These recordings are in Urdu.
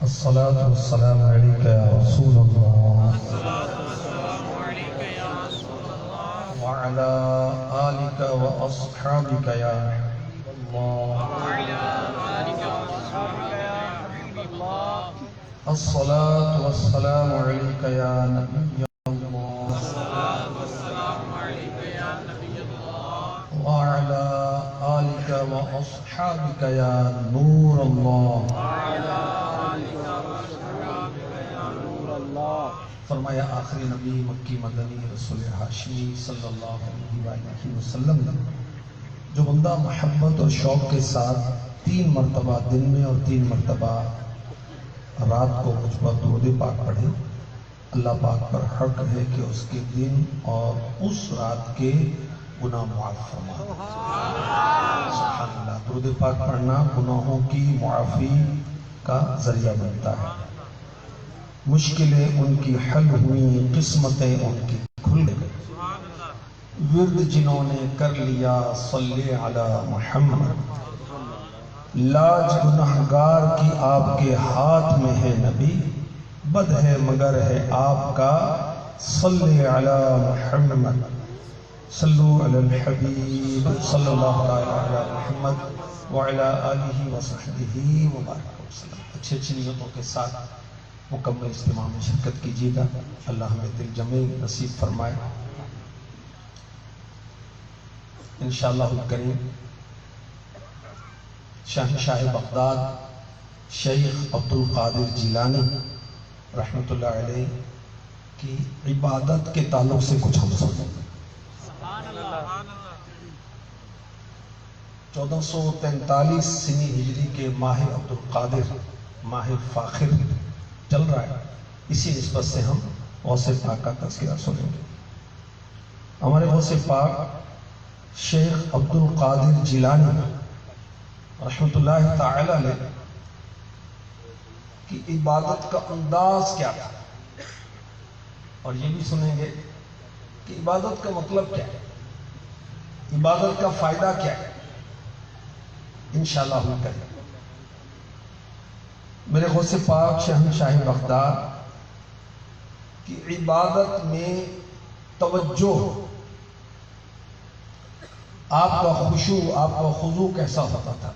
الصلاة والسلام عليك يا رسول الله وعلى آلك وأصحابك يا حبيب الله. الصلاة والسلام عليك يا نبي الله وعلى آلك وأصحابك يا نور الله. فرمایا آخری نبی مکی مدنی رسول ہاشمی صلی اللہ علیہ وآلہ وسلم نے جو بندہ محبت اور شوق کے ساتھ 3 مرتبہ دن میں اور 3 مرتبہ رات کو مجھ پر درود پاک پڑھے، اللہ پاک پر حق ہے کہ اس کے دن اور اس رات کے گناہ معاف فرما. سبحان اللہ. درود پاک پڑھنا گناہوں کی معافی کا ذریعہ بنتا ہے. مشکلیں ان کی حل ہوئی، قسمتیں ان کی کھل گئی. ورد جنہوں نے کر لیا صلی علی محمد، لاج گناہگار کی آپ کے ہاتھ میں ہے نبی. بد ہے مگر ہے آپ کا صلی علی محمد. صلو علی الحبیب صلی اللہ علیہ محمد وعلی آلہ وصحبہ وبارک وسلم. اچھی نیتوں کے ساتھ مکمل اجتماع میں شرکت کیجیے گا. اللہ ہمیں دل جمع نصیب فرمائے. انشاءاللہ الکریم شہنشاہ بغداد شیخ عبدالقادر جیلانی رحمۃ اللہ علیہ کی عبادت کے تعلق سے کچھ ہم سنیں. 1443 سنی ہجری کے ماہ عبدالقادر، ماہ فاخر چل رہا ہے. اسی نسبت سے ہم غوث پاک کا تذکرہ سنیں گے. ہمارے غوث پاک شیخ عبدالقادر جیلانی رحمۃ اللہ تعالی علیہ کی عبادت کا انداز کیا تھا، اور یہ بھی سنیں گے کہ عبادت کا مطلب کیا ہے، عبادت کا فائدہ کیا ہے. انشاءاللہ ہم کریں. میرے غوث پاک شہنشاہ بغداد کی عبادت میں توجہ، آپ کا خشوع، آپ کا خضوع کیسا ہوتا تھا.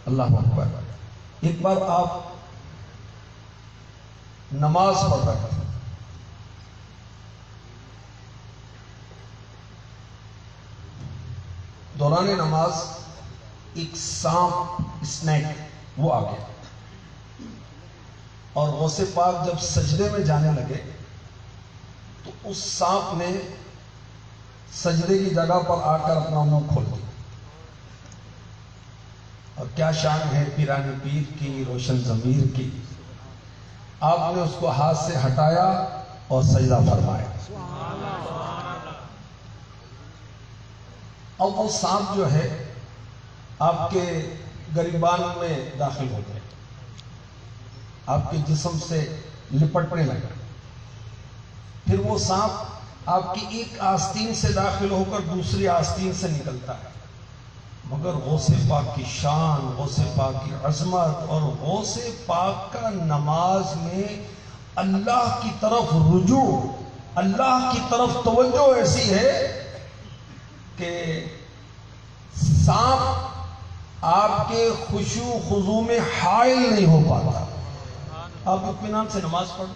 اللہ اکبر. ایک بار آپ نماز پڑھ رہے تھے، دوران نماز ایک سانپ اسنیک وہ آ گیا، اور غوث پاک جب سجدے میں جانے لگے تو اس سانپ نے سجدے کی جگہ پر آ کر اپنا منہ کھول دیا. اور کیا شان ہے پیرانی پیر کی، روشن ضمیر کی. آپ نے اس کو ہاتھ سے ہٹایا اور سجدہ فرمایا. اب وہ سانپ جو ہے آپ کے گریبان میں داخل ہو گئے، آپ کے جسم سے لپٹنے لگا. پھر وہ سانپ آپ کی ایک آستین سے داخل ہو کر دوسری آستین سے نکلتا ہے. مگر غوث پاک کی شان، غوث پاک کی عظمت اور غوث پاک کا نماز میں اللہ کی طرف رجوع، اللہ کی طرف توجہ ایسی ہے کہ سانپ آپ کے خشوع خضوع میں حائل نہیں ہو پاتا. آپ اطمینان سے نماز پڑھ.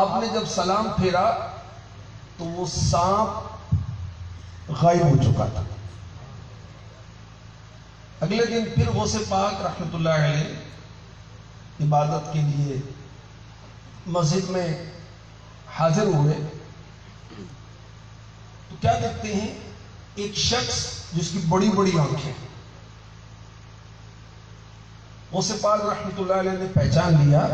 آپ نے جب سلام پھیرا تو وہ سانپ غائب ہو چکا تھا. اگلے دن پھر غوث پاک رحمۃ اللہ علیہ عبادت کے لیے مسجد میں حاضر ہوئے تو کیا دیکھتے ہیں، ایک شخص جس کی بڑی بڑی آنکھیں. غوث پاک رحمۃ اللہ علیہ نے پہچان لیا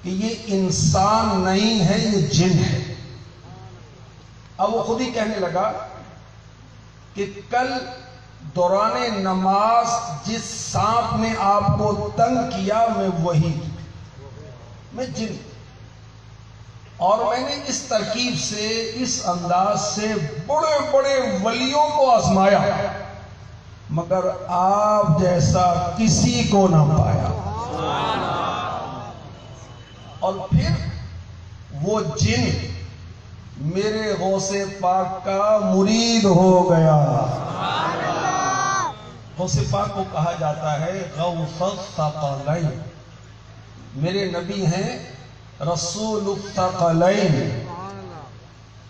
کہ یہ انسان نہیں ہے، یہ جن ہے. اب وہ خود ہی کہنے لگا کہ کل دوران نماز جس سانپ نے آپ کو تنگ کیا میں وہی، میں جن. اور میں نے اس ترکیب سے، اس انداز سے بڑے بڑے ولیوں کو آزمایا. مگر آپ جیسا کسی کو نہ پایا. اور پھر وہ جن میرے غوث پاک کا مرید ہو گیا. غوث پاک کو کہا جاتا ہے غوث الثقلین. میرے نبی ہیں رسول الثقلین،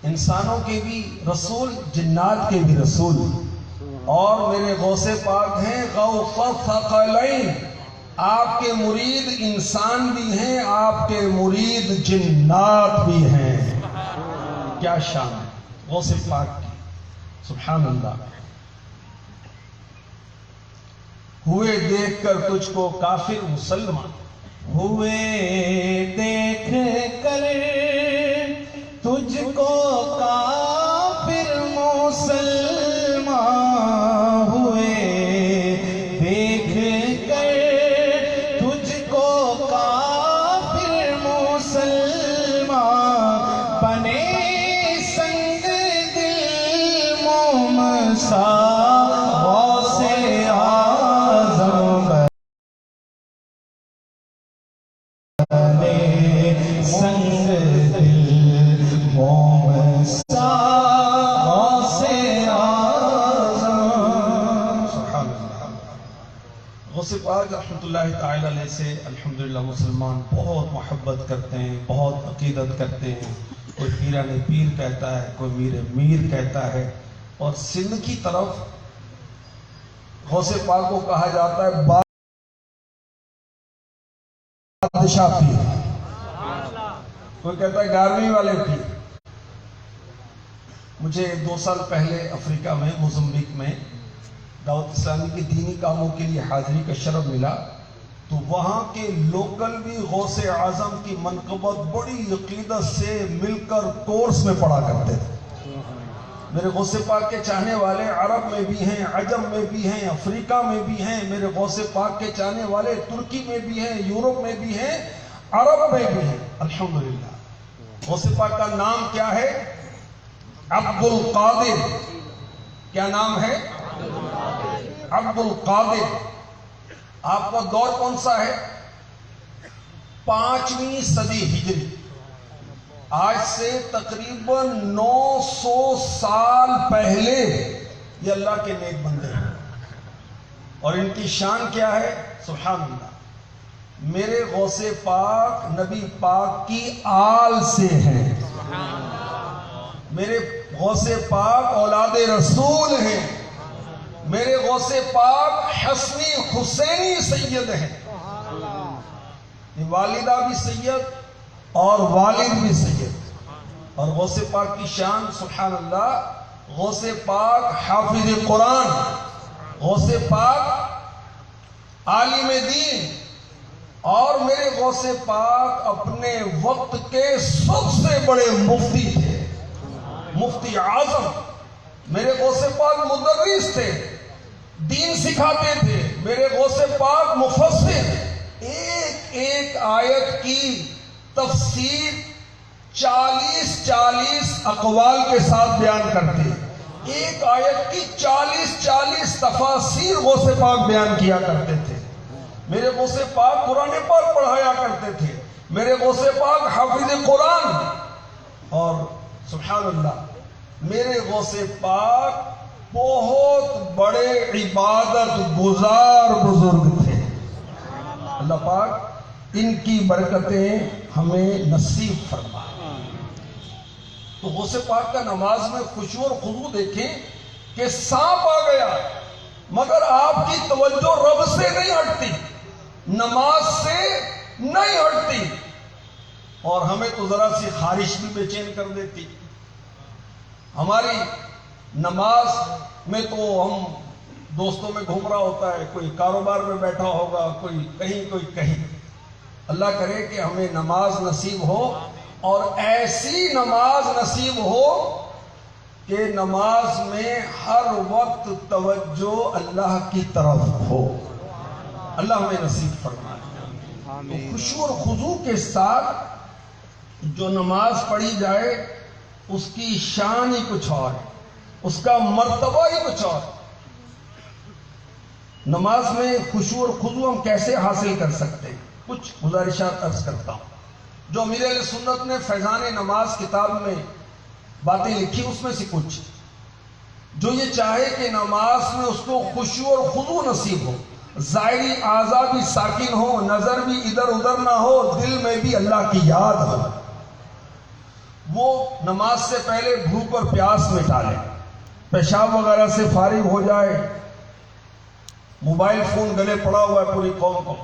انسانوں کے بھی رسول، جنات کے بھی رسول. اور میرے غوث پاک ہیں غوث الثقلین، آپ کے مرید انسان بھی ہیں، آپ کے مرید جنات بھی ہیں. کیا شان ہے غوث پاک کی، سبحان اللہ. ہوئے دیکھ کر تجھ کو کافر مسلمان، ہوئے دیکھ کر تجھ کو کافر مسلمان، ہوئے دیکھ کر تجھ کو کافر مسلمان، بنے سنگ دل موم سا غوث اعظم، سنگ دل موم سا غوث اعظم. سبحان اللہ. غوث پاک رحمۃ اللہ تعالی علیہ سے الحمدللہ مسلمان بہت محبت کرتے ہیں، بہت عقیدت کرتے ہیں. کوئی پیران پیر کہتا ہے، کوئی میر میر کہتا ہے. اور سندھ کی طرف غوث پاک کو کہا جاتا ہے بادشاہ پیر، کوئی کہتا ہے 11ویں والے پیر. مجھے 2 سال پہلے افریقہ میں موزمبیق میں دعوت اسلامی کے دینی کاموں کے لیے حاضری کا شرف ملا، تو وہاں کے لوکل بھی غوث اعظم کی منقبت بڑی عقیدت سے مل کر کورس میں پڑھا کرتے تھے. میرے غوث پاک کے چاہنے والے عرب میں بھی ہیں، عجم میں بھی ہیں، افریقہ میں بھی ہیں. میرے غوث پاک کے چاہنے والے ترکی میں بھی ہیں، یورپ میں بھی ہیں، عرب میں بھی ہیں. الحمدللہ. غوث پاک کا نام کیا ہے؟ عبد القادر. کیا نام ہے؟ عبد القادر. آپ کا دور کون سا ہے؟ 5ویں صدی ہجری. آج سے تقریباً 900 سال پہلے یہ اللہ کے نیک بندے ہیں. اور ان کی شان کیا ہے؟ سبحان اللہ. میرے غوث پاک نبی پاک کی آل سے ہیں. میرے غوث پاک اولاد رسول ہیں. میرے غوث پاک حسنی حسینی سید ہیں. والدہ بھی سید اور والد بھی سید. اور غوث پاک کی شان سبحان اللہ. غوث پاک حافظ قرآن، غوث پاک عالم دین. اور میرے غوث پاک اپنے وقت کے سب سے بڑے مفتی تھے، مفتی اعظم. میرے غوث پاک مدرس تھے، دین سکھاتے تھے. میرے غوث پاک مفسر، ایک ایک آیت کی تفسیر 40 اقوال کے ساتھ بیان کرتے. ایک آیت کی 40 تفاسیر غوث پاک بیان کیا کرتے تھے. میرے غوث پاک قرآن پاک پڑھایا کرتے تھے. میرے غوث پاک حافظ قرآن. اور سبحان اللہ میرے غوث پاک بہت بڑے عبادت گزار بزرگ تھے. اللہ پاک ان کی برکتیں ہمیں نصیب فرما. تو غوث پاک کا نماز میں خشوع اور خضوع دیکھیں کہ سانپ آ گیا مگر آپ کی توجہ رب سے نہیں ہٹتی، نماز سے نہیں ہٹتی. اور ہمیں تو ذرا سی خارش بھی بے چین کر دیتی. ہماری نماز میں تو ہم دوستوں میں گھوم رہا ہوتا ہے، کوئی کاروبار میں بیٹھا ہوگا، کوئی کہیں کوئی کہیں. اللہ کرے کہ ہمیں نماز نصیب ہو اور ایسی نماز نصیب ہو کہ نماز میں ہر وقت توجہ اللہ کی طرف ہو. اللہ ہمیں نصیب فرمائے. تو خشوع اور خضوع کے ساتھ جو نماز پڑھی جائے اس کی شان ہی کچھ اور ہے، اس کا مرتبہ ہی کچھ اور. نماز میں خشوع اور خضوع ہم کیسے حاصل کر سکتے ہیں؟ کچھ گزارشات عرض کرتا ہوں جو امیر اہل سنت نے فیضان نماز کتاب میں باتیں لکھی، اس میں سے کچھ جو یہ چاہے کہ نماز میں اس کو خشوع اور خضوع نصیب ہو، ظاہری اعضاء بھی ساکن ہو، نظر بھی ادھر ادھر نہ ہو، دل میں بھی اللہ کی یاد ہو، وہ نماز سے پہلے بھوک اور پیاس مٹا لے، پیشاب وغیرہ سے فارغ ہو جائے، موبائل فون گلے پڑا ہوا ہے پوری قوم کو،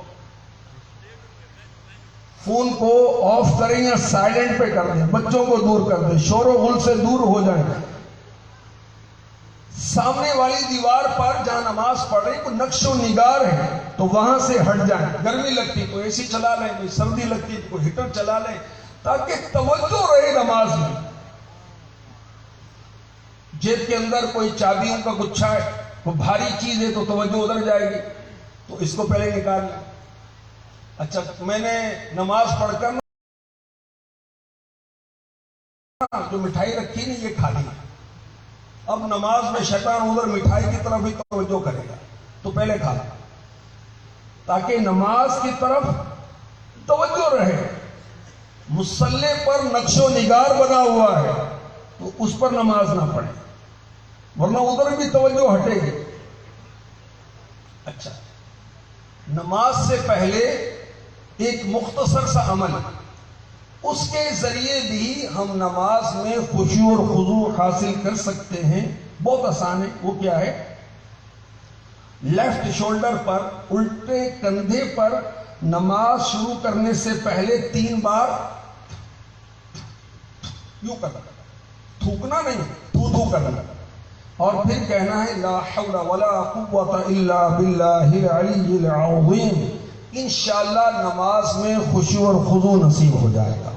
فون کو آف کریں یا سائلنٹ پہ کر دیں، بچوں کو دور کر دیں، شور و غل سے دور ہو جائیں، سامنے والی دیوار پر جہاں نماز پڑھ رہے کوئی نقش و نگار ہے تو وہاں سے ہٹ جائیں، گرمی لگتی تو اے سی چلا لیں، کوئی سردی لگتی تو کوئی ہیٹر چلا لیں، تاکہ توجہ رہے نماز میں۔ جیب کے اندر کوئی چابیوں کا گچھا ہے، کوئی بھاری چیز ہے تو توجہ ادھر جائے گی، تو اس کو پہلے نکال لیں۔ اچھا میں نے نماز پڑھ کر جو مٹھائی رکھی نہیں یہ کھا لی، اب نماز میں شیطان ادھر مٹھائی کی طرف ہی توجہ کرے گا، تو پہلے کھا لیں تاکہ نماز کی طرف توجہ رہے۔ مصلی پر نقش و نگار بنا ہوا ہے تو اس پر نماز نہ پڑھے، ورنہ ادھر بھی توجہ ہٹے گی۔ اچھا نماز سے پہلے ایک مختصر سا عمل، اس کے ذریعے بھی ہم نماز میں خشوع اور خضوع حاصل کر سکتے ہیں، بہت آسان ہے۔ وہ کیا ہے؟ لیفٹ شولڈر پر، الٹے کندھے پر نماز شروع کرنے سے پہلے 3 بار یوں کرنا، تھوکنا نہیں، تھو کرنا، اور پھر کہنا ہے لا حول ولا قوت الا باللہ العلی العظیم۔ انشاءاللہ نماز میں خشوع اور خضوع نصیب ہو جائے گا۔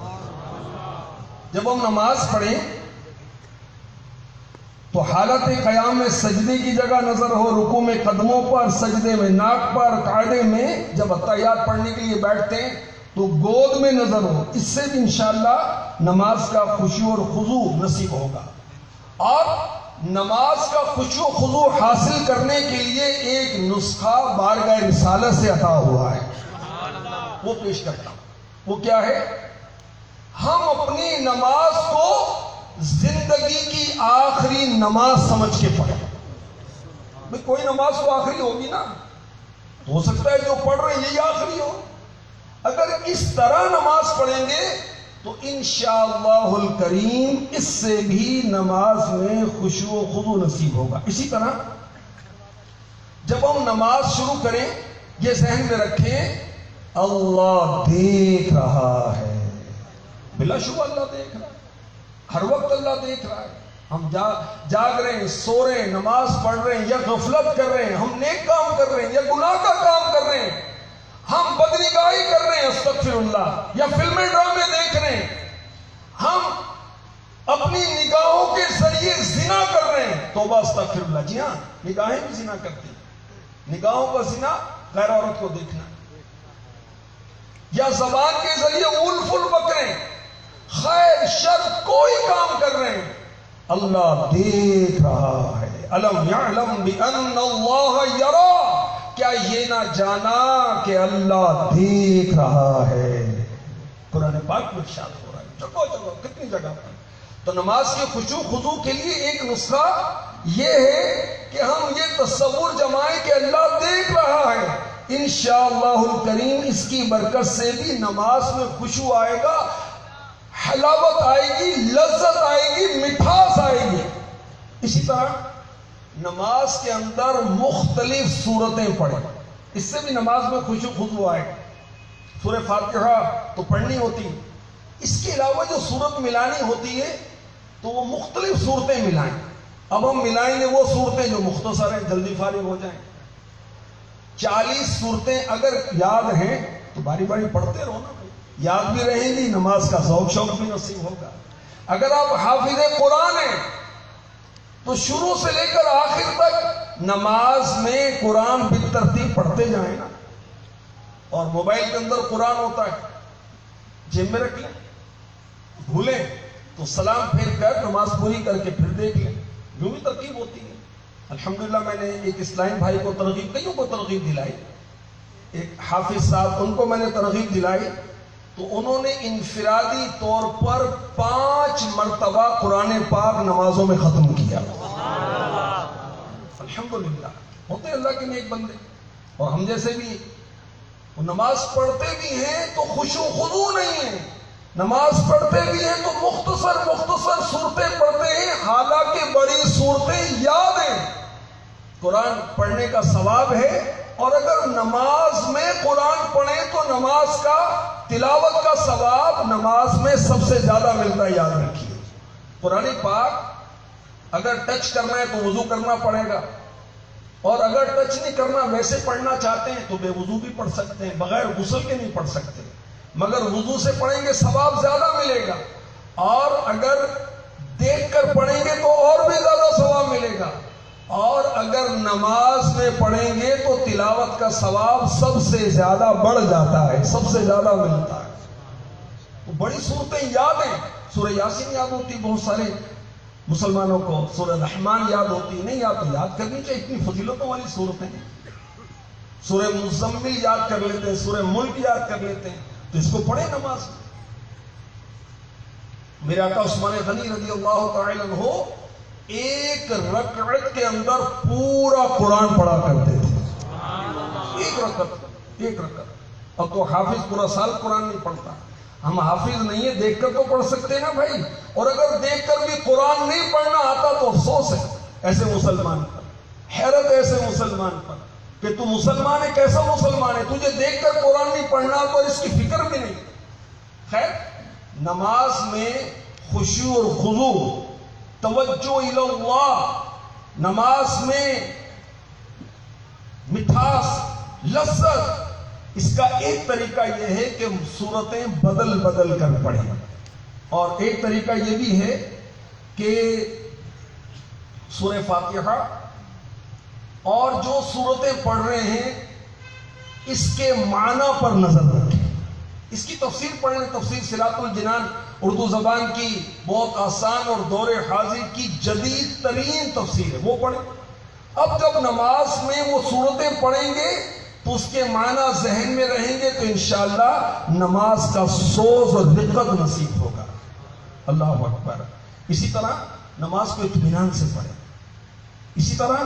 جب ہم نماز پڑھیں تو حالت قیام میں سجدے کی جگہ نظر ہو، رکوع میں قدموں پر، سجدے میں ناک پر، قاعدے میں جب اتحیات پڑھنے کے لیے بیٹھتے ہیں تو گود میں نظر ہو، اس سے بھی انشاءاللہ نماز کا خشوع اور خضوع نصیب ہوگا۔ اور نماز کا خشوع و خضوع حاصل کرنے کے لیے ایک نسخہ بارگاہ رسالت سے عطا ہوا ہے، وہ پیش کرتا ہوں۔ وہ کیا ہے؟ ہم اپنی نماز کو زندگی کی آخری نماز سمجھ کے پڑھیں۔ بھئی کوئی نماز تو آخری ہوگی نا، تو ہو سکتا ہے جو پڑھ رہے ہیں یہی آخری ہو۔ اگر اس طرح نماز پڑھیں گے تو انشاءاللہ الکریم اس سے بھی نماز میں خشوع و خضوع نصیب ہوگا۔ اسی طرح جب ہم نماز شروع کریں یہ ذہن میں رکھیں اللہ دیکھ رہا ہے، بلا شبہ اللہ دیکھ رہا ہے، ہر وقت اللہ دیکھ رہا ہے۔ ہم جاگ رہے ہیں، سو رہے ہیں، نماز پڑھ رہے ہیں یا غفلت کر رہے ہیں، ہم نیک کام کر رہے ہیں یا گناہ کا کام کر رہے ہیں، ہم بدنگاہی کر رہے ہیں استغفر اللہ، یا فلمیں ڈرامے دیکھ رہے ہیں، ہم اپنی نگاہوں کے ذریعے زنا کر رہے ہیں، توبہ استغفر اللہ۔ جی ہاں نگاہیں بھی زنا کرتی ہیں، نگاہوں کا زنا غیر عورت کو دیکھنا، یا زبان کے ذریعے اول فل بک رہے ہیں، خیر شر کوئی کام کر رہے ہیں، اللہ دیکھ رہا ہے۔ الم یعلم بان اللہ یرا، کیا یہ نہ جانا کہ اللہ دیکھ رہا ہے؟ قرآن پاک میں ارشاد ہو رہا ہے جگہ جگہ، کتنی جگہ پر۔ تو نماز کے خشوع خضوع کے لیے ایک نسخہ یہ ہے کہ ہم یہ تصور جمائیں کہ اللہ دیکھ رہا ہے۔ انشاءاللہ الکریم اس کی برکت سے بھی نماز میں خشوع آئے گا، حلاوت آئے گی، لذت آئے گی، مٹھاس آئے گی۔ اسی طرح نماز کے اندر مختلف صورتیں پڑھیں، اس سے بھی نماز میں خشوع خضوع آئے گا۔ سورہ فاتحہ تو پڑھنی ہوتی، اس کے علاوہ جو صورت ملانی ہوتی ہے تو وہ مختلف صورتیں ملائیں۔ اب ہم ملائیں گے وہ صورتیں جو مختصر ہیں، جلدی فارغ ہو جائیں۔ 40 صورتیں اگر یاد ہیں تو باری باری پڑھتے رہو نا، یاد بھی رہیں گی، نماز کا ذوق شوق بھی نصیب ہوگا۔ اگر آپ حافظ قرآن ہیں تو شروع سے لے کر آخر تک نماز میں قرآن بالترتیب پڑھتے جائیں نا۔ اور موبائل کے اندر قرآن ہوتا ہے، جیب میں رکھ لیں، بھولیں تو سلام پھیر کر نماز پوری کر کے پھر دیکھ لیں، یوں بھی ترتیب ہوتی ہے۔ الحمدللہ میں نے ایک اسلام بھائی کو ترغیب، کئیوں کو ترغیب دلائی، ایک حافظ صاحب ان کو میں نے ترغیب دلائی، تو انہوں نے انفرادی طور پر 5 مرتبہ قرآن پاک نمازوں میں ختم کیا۔ الحمدللہ ہوتے اللہ کے نیک بندے، اور ہم جیسے بھی وہ نماز پڑھتے بھی ہیں تو خشوع و خضوع نہیں ہے، نماز پڑھتے بھی ہیں تو مختصر صورتیں پڑھتے ہیں، حالانکہ بڑی صورتیں یاد ہیں۔ قرآن پڑھنے کا ثواب ہے، اور اگر نماز میں قرآن پڑھیں تو نماز کا تلاوت کا ثواب نماز میں سب سے زیادہ ملتا ہے، یاد رکھیے۔ قرآن پاک اگر ٹچ کرنا ہے تو وضو کرنا پڑے گا، اور اگر ٹچ نہیں کرنا ویسے پڑھنا چاہتے ہیں تو بے وضو بھی پڑھ سکتے ہیں، بغیر غسل کے نہیں پڑھ سکتے، مگر وضو سے پڑھیں گے ثواب زیادہ ملے گا، اور اگر دیکھ کر پڑھیں گے تو اور بھی زیادہ ثواب ملے گا، اور اگر نماز میں پڑھیں گے تو تلاوت کا ثواب سب سے زیادہ بڑھ جاتا ہے، سب سے زیادہ ملتا ہے۔ تو بڑی صورتیں یاد ہیں، سورہ یاسین یاد ہوتی بہت سارے مسلمانوں کو، سورہ رحمان یاد ہوتی، نہیں یاد تو یاد کرنی چاہیے، اتنی فضیلتوں والی صورتیں ہیں۔ سورہ مزمل یاد کر لیتے ہیں، سورہ ملک یاد کر لیتے ہیں، تو اس کو پڑھیں نماز میں۔ میرے آقا عثمان غنی رضی اللہ تعالی عنہ ایک رکعت کے اندر پورا قرآن پڑھا کرتے تھے، ایک رکعت۔ اب تو حافظ پورا سال قرآن نہیں پڑھتا، ہم حافظ نہیں ہیں، دیکھ کر تو پڑھ سکتے ہیں نا بھائی، اور اگر دیکھ کر بھی قرآن نہیں پڑھنا آتا تو افسوس ہے ایسے مسلمان پر، حیرت ایسے مسلمان پر کہ تو مسلمان ہے، کیسا مسلمان ہے، تجھے دیکھ کر قرآن نہیں پڑھنا تو اس کی فکر بھی نہیں۔ خیر، نماز میں خشوع اور خضوع، توجہ الی اللہ، نماز میں مٹھاس، لذت، اس کا ایک طریقہ یہ ہے کہ سورتیں بدل کر پڑھیں، اور ایک طریقہ یہ بھی ہے کہ سورہ فاتحہ اور جو سورتیں پڑھ رہے ہیں اس کے معنی پر نظر رکھیں، اس کی تفسیر پڑھ لیں، تفسیر صراط الجنان اردو زبان کی بہت آسان اور دور حاضر کی جدید ترین تفسیر ہے، وہ پڑھیں۔ اب جب نماز میں وہ سورتیں پڑھیں گے تو اس کے معنی ذہن میں رہیں گے تو انشاءاللہ نماز کا سوز اور دقت نصیب ہوگا۔ اللہ اکبر۔ اسی طرح نماز کو اطمینان سے پڑھیں، اسی طرح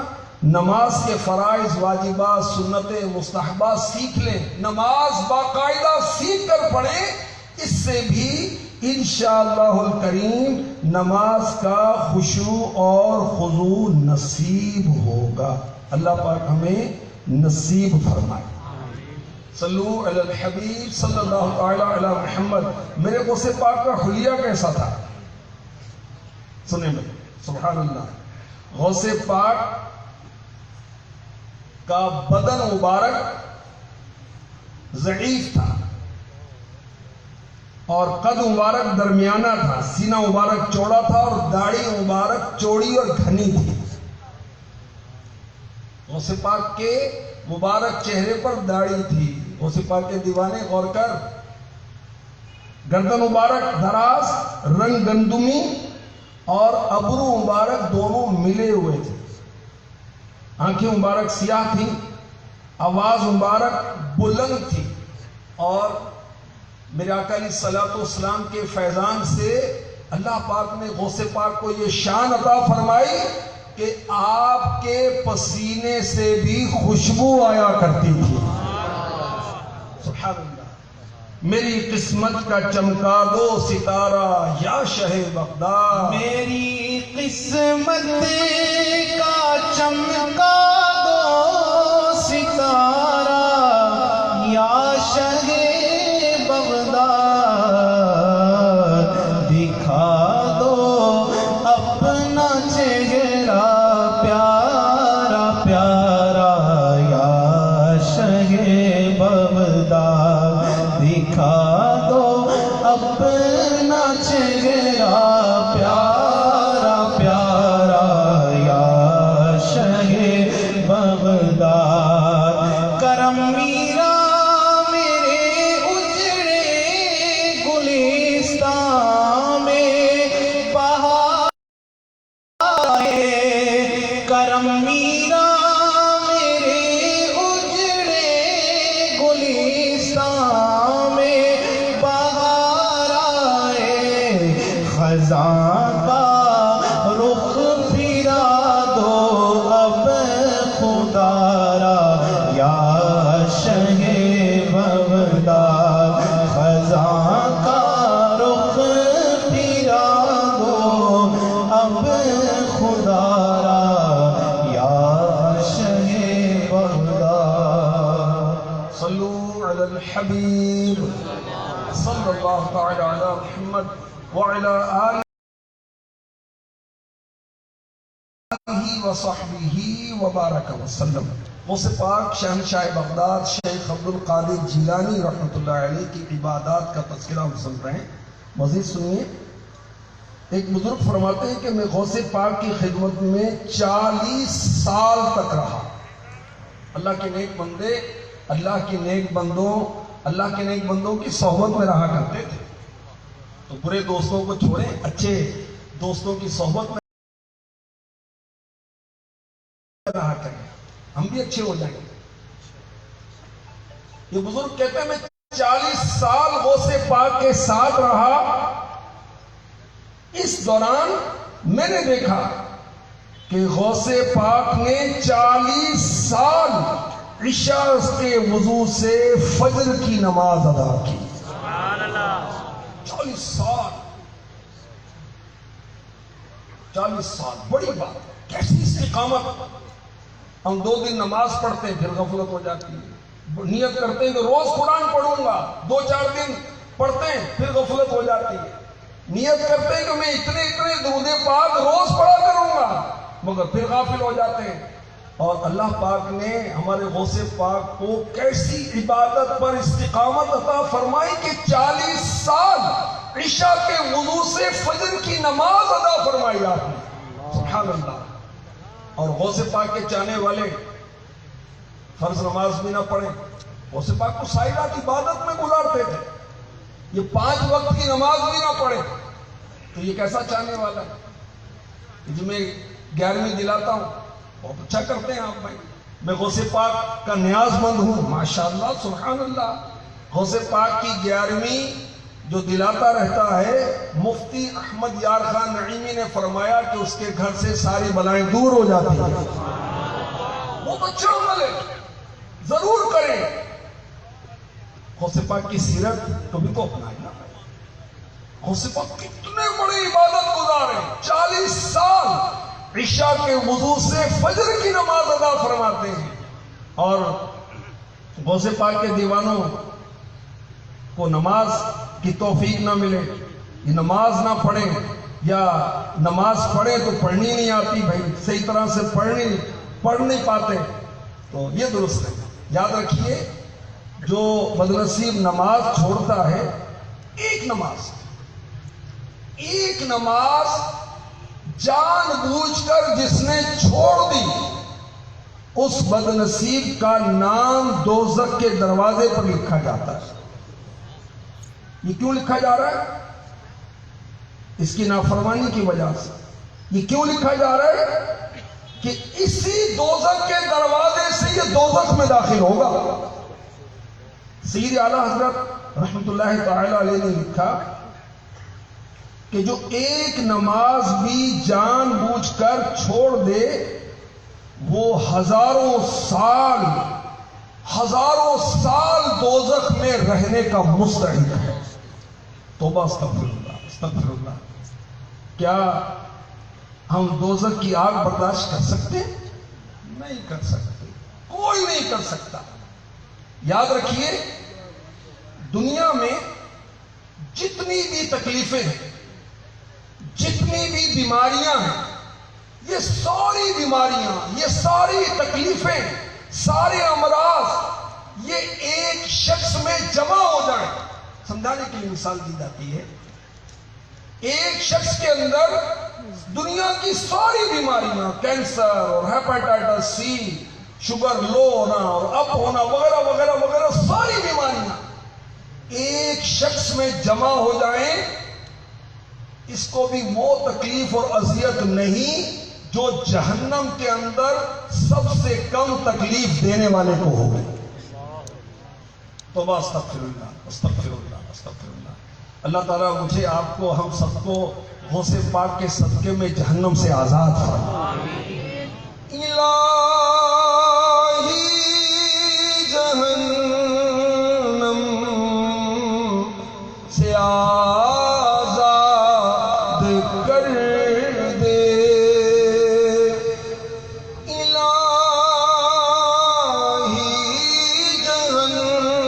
نماز کے فرائض، واجبات، سنتیں، مستحبات سیکھ لیں، نماز باقاعدہ سیکھ کر پڑھیں، اس سے بھی انشاءاللہ الکریم نماز کا خشوع اور خضوع نصیب ہوگا۔ اللہ پاک ہمیں نصیب فرمائے۔ صلو علی الحبیب صلی اللہ تعالی علی محمد۔ میرے غوث پاک کا حلیہ کیسا تھا؟ سنیں میں، سبحان اللہ، غوث پاک کا بدن مبارک ضعیف تھا اور قد مبارک درمیانہ تھا، سینہ مبارک چوڑا تھا اور داڑھی مبارک چوڑی اور گھنی تھی۔ غوث پاک کے مبارک چہرے پر داڑھی تھی، غوث پاک کے دیوانے غور کر، گردن مبارک دراز، رنگ گندمی اور ابرو مبارک دونوں ملے ہوئے تھے، آنکھیں مبارک سیاہ تھی، آواز مبارک بلند تھی، اور میرے آقا علیہ الصلوۃ والسلام کے فیضان سے اللہ پاک نے غوث پاک کو یہ شان عطا فرمائی کہ آپ کے پسینے سے بھی خوشبو آیا کرتی تھی۔ سبحان اللہ۔ میری قسمت کا چمکا دو ستارہ یا شہ بغداد، میری قسمت کا چمکا دو ستارہ یا شہ بغداد، دکھا دو اپنا چہرہ پیارا پیارا یا شہ بغداد، دکھا دو اپنا چہرہ پیارا پیارا یا شہ بغداد۔ کرم میرا میرے صلوا علی الحبیب صلی اللہ تعالی علی محمد وعلی آلہ وصحبہ وبارک وسلم۔ غوث پاک شہنشاہ بغداد شیخ عبد القادر جیلانی رحمۃ اللہ علیہ کی عبادات کا تذکرہ ہم سن رہے ہیں۔ مزید سنیے، ایک بزرگ فرماتے ہیں کہ میں غوث پاک کی خدمت میں 40 سال تک رہا۔ اللہ کے نیک بندے اللہ کے نیک بندوں کی صحبت میں رہا کرتے تھے، تو برے دوستوں کو چھوڑیں، اچھے دوستوں کی صحبت میں رہا کریں، ہم بھی اچھے ہو جائیں گے۔ یہ بزرگ کہتے ہیں میں 40 سال غوث پاک کے ساتھ رہا، اس دوران میں نے دیکھا کہ غوث پاک نے 40 سال عشاء کے وضو سے فجر کی نماز ادا کی۔ 40 سال بڑی بات، کیسی استقامت۔ ہم 2 دن نماز پڑھتے ہیں پھر غفلت ہو جاتی ہے، نیت کرتے ہیں کہ روز قرآن پڑھوں گا، 2-4 دن پڑھتے ہیں پھر غفلت ہو جاتی ہے، نیت کرتے ہیں کہ میں اتنے درود پاک روز پڑھا کروں گا، مگر پھر غافل ہو جاتے ہیں۔ اور اللہ پاک نے ہمارے غوث پاک کو کیسی عبادت پر استقامت عطا فرمائی کہ 40 سال عشاء کے وضو سے فجر کی نماز ادا فرمائی آپ نے، سبحان اللہ۔ اور غوث پاک کے چاہنے والے فرض نماز بھی نہ پڑھیں، غوث پاک کو ساری رات عبادت میں گزارتے تھے، یہ 5 وقت کی نماز بھی نہ پڑھے تو یہ کیسا چاہنے والا ہے؟ جو میں 11ویں دلاتا ہوں، بہت اچھا کرتے ہیں آپ بھائی، میں غوث پاک کا نیاز مند ہوں، ماشاءاللہ سبحان اللہ۔ غوث پاک کی 11ویں جو دلاتا رہتا ہے، مفتی احمد یار خان نعیمی نے فرمایا کہ اس کے گھر سے ساری بلائیں دور ہو جاتی ہیں۔ بہت اچھا عمل ہے، ضرور کریں۔ غوث پاک کی سیرت کبھی کو اپنائیں نا۔ غوث پاک کتنے بڑے عبادت گزار ہیں، 40 سال عشاء کے وضو سے فجر کی نماز ادا فرماتے ہیں۔ اور غوث پاک کے دیوانوں کو نماز کی توفیق نہ ملے، یہ نماز نہ پڑھیں، یا نماز پڑھیں تو پڑھنی نہیں آتی، بھائی صحیح طرح سے پڑھ نہیں پاتے، تو یہ درست ہے۔ یاد رکھیے، جو بدنصیب نماز چھوڑتا ہے، ایک نماز جان بوجھ کر جس نے چھوڑ دی، اس بدنصیب کا نام دوزخ کے دروازے پر لکھا جاتا ہے۔ یہ کیوں لکھا جا رہا ہے؟ اس کی نافرمانی کی وجہ سے۔ یہ کیوں لکھا جا رہا ہے؟ کہ اسی دوزخ کے دروازے سے یہ دوزخ میں داخل ہوگا۔ سید اعلیٰ حضرت رحمت اللہ تعالی علیہ نے لکھا کہ جو ایک نماز بھی جان بوجھ کر چھوڑ دے، وہ ہزاروں سال دوزخ میں رہنے کا مستحق ہے۔ توبہ استغفر اللہ۔ کیا ہم دوزخ کی آگ برداشت کر سکتے ہیں؟ نہیں کر سکتے، کوئی نہیں کر سکتا۔ یاد رکھیے، دنیا میں جتنی بھی تکلیفیں ہیں، جتنی بھی بیماریاں ہیں، یہ ساری بیماریاں، یہ ساری تکلیفیں، سارے امراض، یہ ایک شخص میں جمع ہو جائیں۔ سمجھانے کے لیے مثال دی جاتی ہے، ایک شخص کے اندر دنیا کی ساری بیماریاں، کینسر اور ہیپاٹائٹس سی، شوگر لو ہونا اور اپ ہونا وغیرہ وغیرہ وغیرہ، ساری بیماریاں ایک شخص میں جمع ہو جائیں، اس کو بھی وہ تکلیف اور اذیت نہیں جو جہنم کے اندر سب سے کم تکلیف دینے والے کو ہوگی۔ توبہ استغفر اللہ، استغفر اللہ، استغفر اللہ۔ اللہ تعالیٰ مجھے، آپ کو، ہم سب کو غوث پاک کے صدقے میں جہنم سے آزاد فرمائے۔ الہی جہنم سے آزاد کر دے، الہی جہنم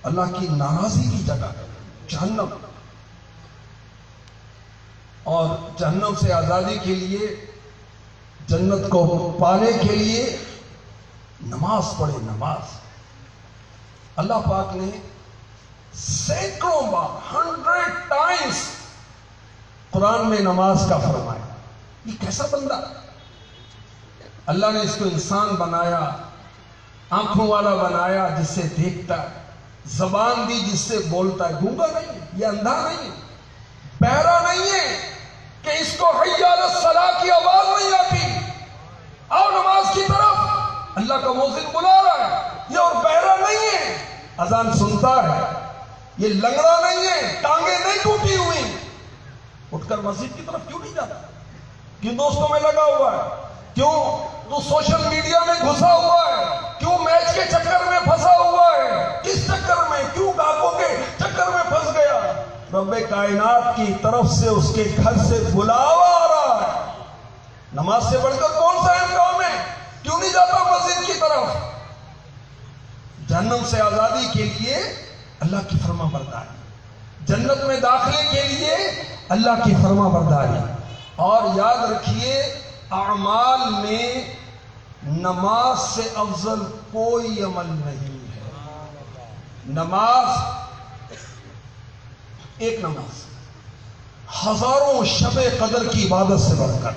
اللہ کی ناراضی کی جگہ ہے جہنم، اور جہنم سے آزادی کے لیے، جنت کو پانے کے لیے نماز پڑھے، نماز۔ اللہ پاک نے سینکڑوں بار 100 ٹائمز قرآن میں نماز کا فرمایا۔ یہ کیسا بندہ ہے؟ اللہ نے اس کو انسان بنایا، آنکھوں والا بنایا جس سے دیکھتا ہے، زبان دی جس سے بولتا ہے، گونگا نہیں ہے، یہ اندھا نہیں ہے، بہرا نہیں ہے کہ اس کو حی علی الصلاۃ کی آواز نہیں آتی، آؤ نماز کی طرف، اللہ کا مؤذن بلا رہا ہے، یہ اور بہرا نہیں ہے، اذان سنتا ہے، یہ لنگڑا نہیں ہے، ٹانگیں نہیں ٹوٹی ہوئی، اٹھ کر مسجد کی طرف کیوں نہیں جاتا؟ کیوں دوستوں میں لگا ہوا ہے؟ کیوں تو سوشل میڈیا میں گھسا ہوا ہے؟ کیوں میچ کے چکر میں پھنسا ہوا ہے؟ کس چکر میں؟ کیوں گاہکوں کے چکر میں پھنس گیا؟ رب کائنات کی طرف سے اس کے گھر سے بلاوا آ رہا ہے، نماز سے بڑھ کر کون سا اہم کام ہے؟ کیوں نہیں جاتا مسجد کی طرف؟ جہنم سے آزادی کے لیے اللہ کی فرما برداری، جنت میں داخلے کے لیے اللہ کی فرما برداری۔ اور یاد رکھیے اعمال میں نماز سے افضل کوئی عمل نہیں ہے۔ نماز، ایک نماز ہزاروں شب قدر کی عبادت سے بڑھ کر،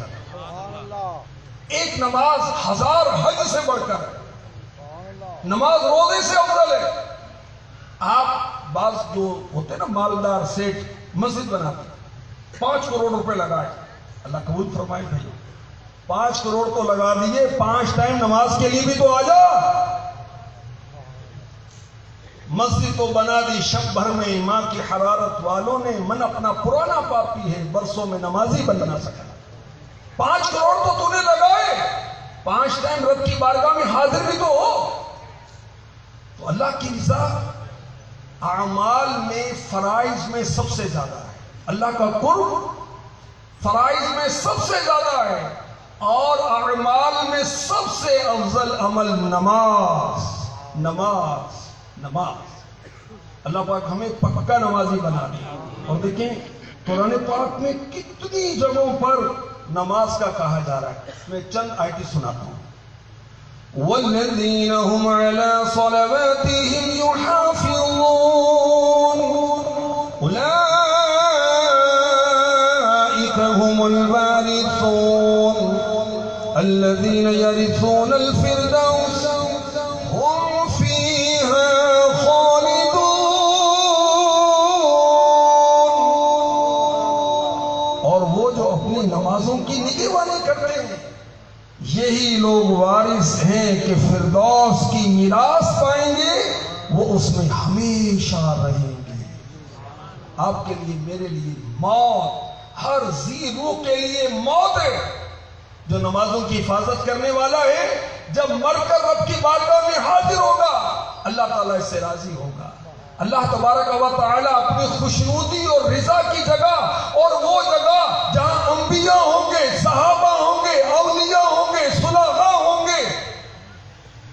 ایک نماز 1000 حج سے بڑھ کر، نماز روزے سے افضل ہے۔ آپ بعض جو ہوتے نا مالدار سیٹ مسجد بناتے، 5 کروڑ روپے لگائے، اللہ قبول فرمائے بھائی، 5 کروڑ تو لگا دیے، 5 ٹائم نماز کے لیے بھی تو آ جا۔ مسجد تو بنا دی شب بھر میں، ایمان کی حرارت والوں نے، من اپنا پرانا پاپی ہے، برسوں میں نمازی بن نہ سکا۔ 5 کروڑ تو نے لگائے، 5 ٹائم رب کی بارگاہ میں حاضر بھی تو ہو۔ تو اللہ کی رضا اعمال میں، فرائض میں سب سے زیادہ ہے، اللہ کا قرب فرائض میں سب سے زیادہ ہے، اور اعمال میں سب سے افضل عمل نماز، نماز، نماز۔ اللہ پاک ہمیں پکا نمازی بنا دے۔ اور دیکھیں قرآن پاک میں کتنی جگہوں پر نماز کا کہا جا رہا ہے، میں چند آیتیں سناتا ہوں۔ وَالَّذِينَ هُمْ عَلَى صَلَوَاتِهِمْ يُحَافِظُونَ أُولَئِكَ هُمُ الْوَارِثُونَ الَّذِينَ يَرِثُونَ الْفِرْدَوْسَ هُمْ فِيهَا خَالِدُونَ۔ اور وہ جو اپنی نمازوں کی نگہبانی کرتے ہیں، یہی لوگ وارث ہیں کہ فردوس کی میراث پائیں گے، وہ اس میں ہمیشہ رہیں گے۔ آپ کے لیے، میرے لیے موت، ہر ذی روح کے لیے موت ہے۔ جو نمازوں کی حفاظت کرنے والا ہے، جب مر کر رب کی بارگاہ میں حاضر ہوگا، اللہ تعالیٰ اس سے راضی ہوگا۔ اللہ تبارک و تعالی اپنی خوشنودی اور رضا کی جگہ، اور وہ جگہ جہاں انبیاء ہوں گے، صحابہ ہوں گے، اولیاء ہوں گے، صلحاء ہوں گے،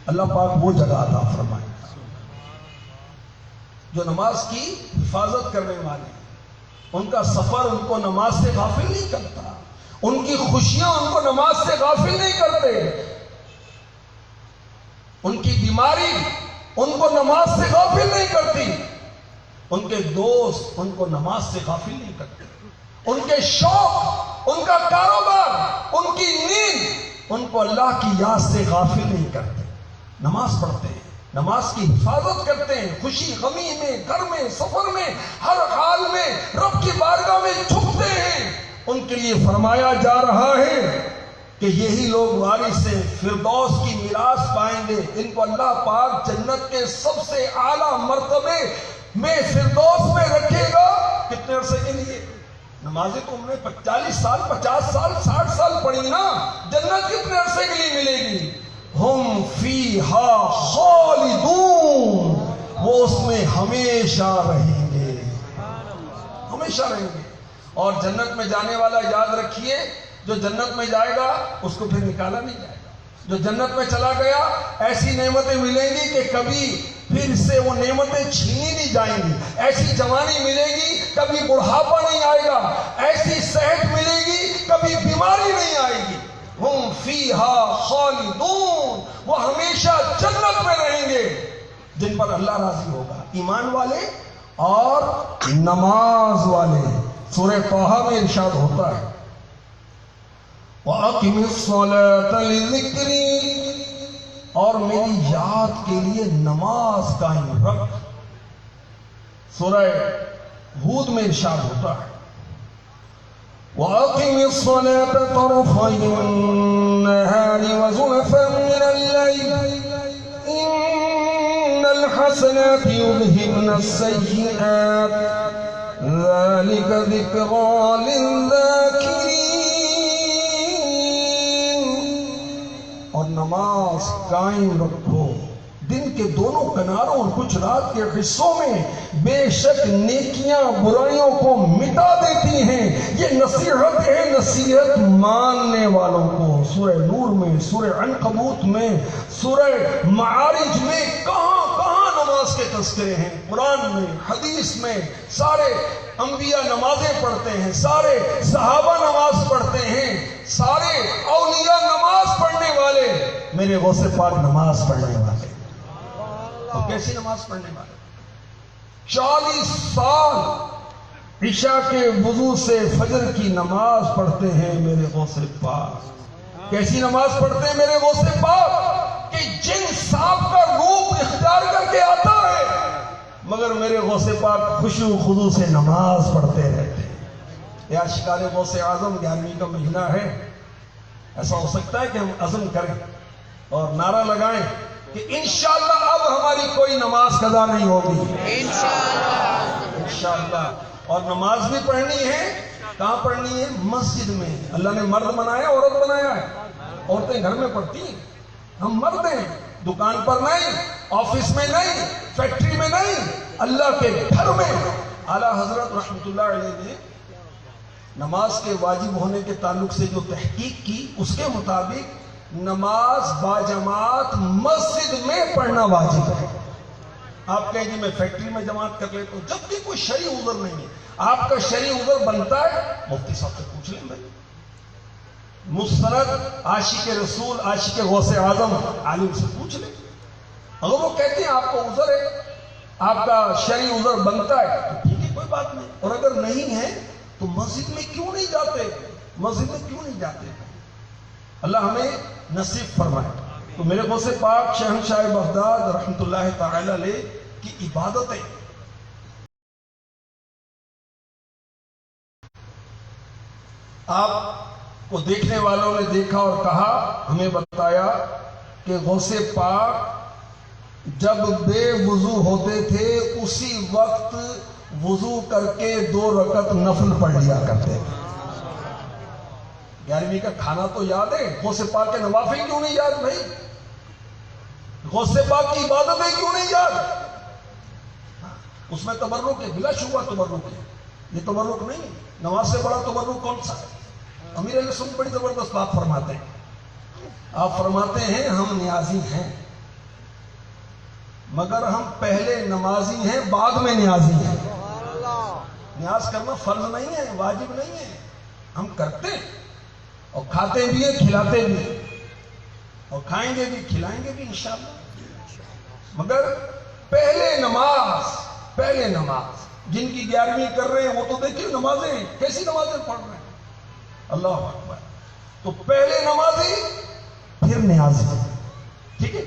اللہ پاک وہ جگہ عطا فرمائے گا۔ جو نماز کی حفاظت کرنے والے، ان کا سفر ان کو نماز سے غافل نہیں کرتا، ان کی خوشیاں ان کو نماز سے غافل نہیں کرتے، ان کی بیماری ان کو نماز سے غافل نہیں کرتی، ان کے دوست ان کو نماز سے غافل نہیں کرتے، ان کے شوق، ان کا کاروبار، ان کی نیند ان کو اللہ کی یاد سے غافل نہیں کرتے۔ نماز پڑھتے ہیں، نماز کی حفاظت کرتے ہیں، خوشی غمی میں، گھر میں، سفر میں، ہر حال میں رب کی بارگاہ میں جھکتے ہیں۔ ان کے لیے فرمایا جا رہا ہے کہ یہی لوگ وارث سے فردوس کی میراث پائیں گے۔ ان کو اللہ پاک جنت کے سب سے اعلیٰ مرتبے میں فردوس میں رکھے گا۔ کتنے عرصے کے لیے؟ نمازیں تو ہم نے 40 سال، 50 سال، 60 سال پڑھی نا، جنت کتنے عرصے کے لیے ملے گی؟ ہم فیہا خالدون، وہ اس میں ہمیشہ رہیں گے، ہمیشہ رہیں گے۔ اور جنت میں جانے والا یاد رکھیے، جو جنت میں جائے گا اس کو پھر نکالا نہیں جائے گا۔ جو جنت میں چلا گیا ایسی نعمتیں ملیں گی کہ کبھی پھر سے وہ نعمتیں چھینی نہیں جائیں گی. ایسی جوانی ملے گی کبھی بڑھاپا نہیں آئے گا. ایسی صحت ملے گی کبھی بیماری نہیں آئے گی. ہم فیہا خالدون، وہ ہمیشہ جنت میں رہیں گے جن پر اللہ راضی ہوگا. ایمان والے اور نماز والے. سورہ طٰہٰ میں ارشاد ہوتا ہے وَأَقِمِ الصَّلَاةَ لِذِكْرِي، اور میری یاد کے لیے نماز قائم رکھ. سورہ ہود میں ارشاد ہوتا ہے وَأَقِمِ الصَّلَاةَ طَرَفَيِ النَّهَارِ وَزُلَفًا مِّنَ اللَّيْلِ إِنَّ الْحَسَنَاتِ يُذْهِبْنَ السَّيِّئَاتِ ذَلِكَ ذِكْرَىٰ لِلذَّاكِرِينَ. اور نماز قائم رکھو دن کے دونوں کناروں اور کچھ رات کے حصوں میں. بے شک نیکیاں برائیوں کو مٹا دیتی ہیں. یہ نصیحت ہے نصیحت ماننے والوں کو. سورہ نور میں، سورہ عنکبوت میں، سورہ معارج میں کہاں کہاں نماز کے تذکرے ہیں. قرآن میں، حدیث میں سارے انبیاء نمازیں پڑھتے ہیں، سارے صحابہ نماز پڑھتے ہیں، سارے اولیاء نماز پڑھنے والے. میرے غوث پاک نماز پڑھنے والے. اور کیسی نماز پڑھنے والے؟ 40 سال عشاء کے وضو سے فجر کی نماز پڑھتے ہیں میرے غوث پاک. کیسی نماز پڑھتے ہیں میرے غوث پاک کہ جن صاحب کا روپ اختیار کر کے آتا ہے مگر میرے غوث پاک خشوع و خضوع سے نماز پڑھتے رہتے ہیں. یا شکار غوث اعظم 11ویں کا مہینہ ہے. ایسا ہو سکتا ہے کہ ہم عزم کریں اور نعرہ لگائیں کہ انشاءاللہ اب ہماری کوئی نماز قضا نہیں ہوگی. انشاءاللہ. اور نماز بھی پڑھنی ہے. کہاں پڑھنی ہے؟ مسجد میں. اللہ نے مرد بنایا عورت بنایا ہے. عورتیں گھر میں پڑھتی ہیں، ہم مرد ہیں. دکان پر نہیں، آفس میں نہیں، فیکٹری میں نہیں، اللہ کے گھر میں. اعلیٰ حضرت رحمت اللہ علیہ نے نماز کے واجب ہونے کے تعلق سے جو تحقیق کی اس کے مطابق نماز باجماعت مسجد میں پڑھنا واجب ہے. آپ کہیں جی میں فیکٹری میں جماعت کر لیتا ہوں، جب بھی کوئی شرعی عذر نہیں ہے. آپ کا شرعی عذر بنتا ہے مفتی صاحب سے پوچھ لیں. بھائی مستند عاشق رسول عاشق غوث اعظم عالم سے پوچھ لیں. اگر وہ کہتے ہیں آپ کو عذر ہے، آپ کا شرعی عذر بنتا ہے تو ٹھیک ہے، کوئی بات نہیں. اور اگر نہیں ہے تو مسجد میں کیوں نہیں جاتے؟ مسجد میں کیوں نہیں جاتے؟ اللہ ہمیں نصیب فرمائے. تو میرے غوث پاک شہنشاہ بغداد رحمت اللہ تعالی علیہ کی عبادتیں آپ کو دیکھنے والوں نے دیکھا اور کہا، ہمیں بتایا کہ غوث پاک جب بے وضو ہوتے تھے اسی وقت وضو کر کے 2 رکعت نفل پڑھ لیا کرتے تھے. 11ویں کا کھانا تو یاد ہے، غوث پاک کے نوافل کیوں نہیں یاد بھائی؟ غوث پاک کی عبادتیں کیوں نہیں یاد؟ اس میں تبرک ہے، بلا شبہ تبرک ہے. یہ تبرک نہیں ہے. نماز سے بڑا تبرک کون سا ہے؟ امیر علیہ سنت بڑی زبردست بات فرماتے ہیں. آپ فرماتے ہیں ہم نیازی ہیں مگر ہم پہلے نمازی ہیں بعد میں نیازی ہیں. نیاز کرنا فرض نہیں ہے، واجب نہیں ہے. ہم کرتے اور کھاتے بھی ہیں، کھلاتے بھی ہیں، اور کھائیں گے بھی کھلائیں گے بھی انشاءاللہ. مگر پہلے نماز جن کی 11ویں کر رہے ہیں وہ تو دیکھیے نمازیں کیسی نمازیں پڑھ رہے ہیں. اللہ اکبر. تو پہلے نمازی پھر نیازی. ٹھیک ہے.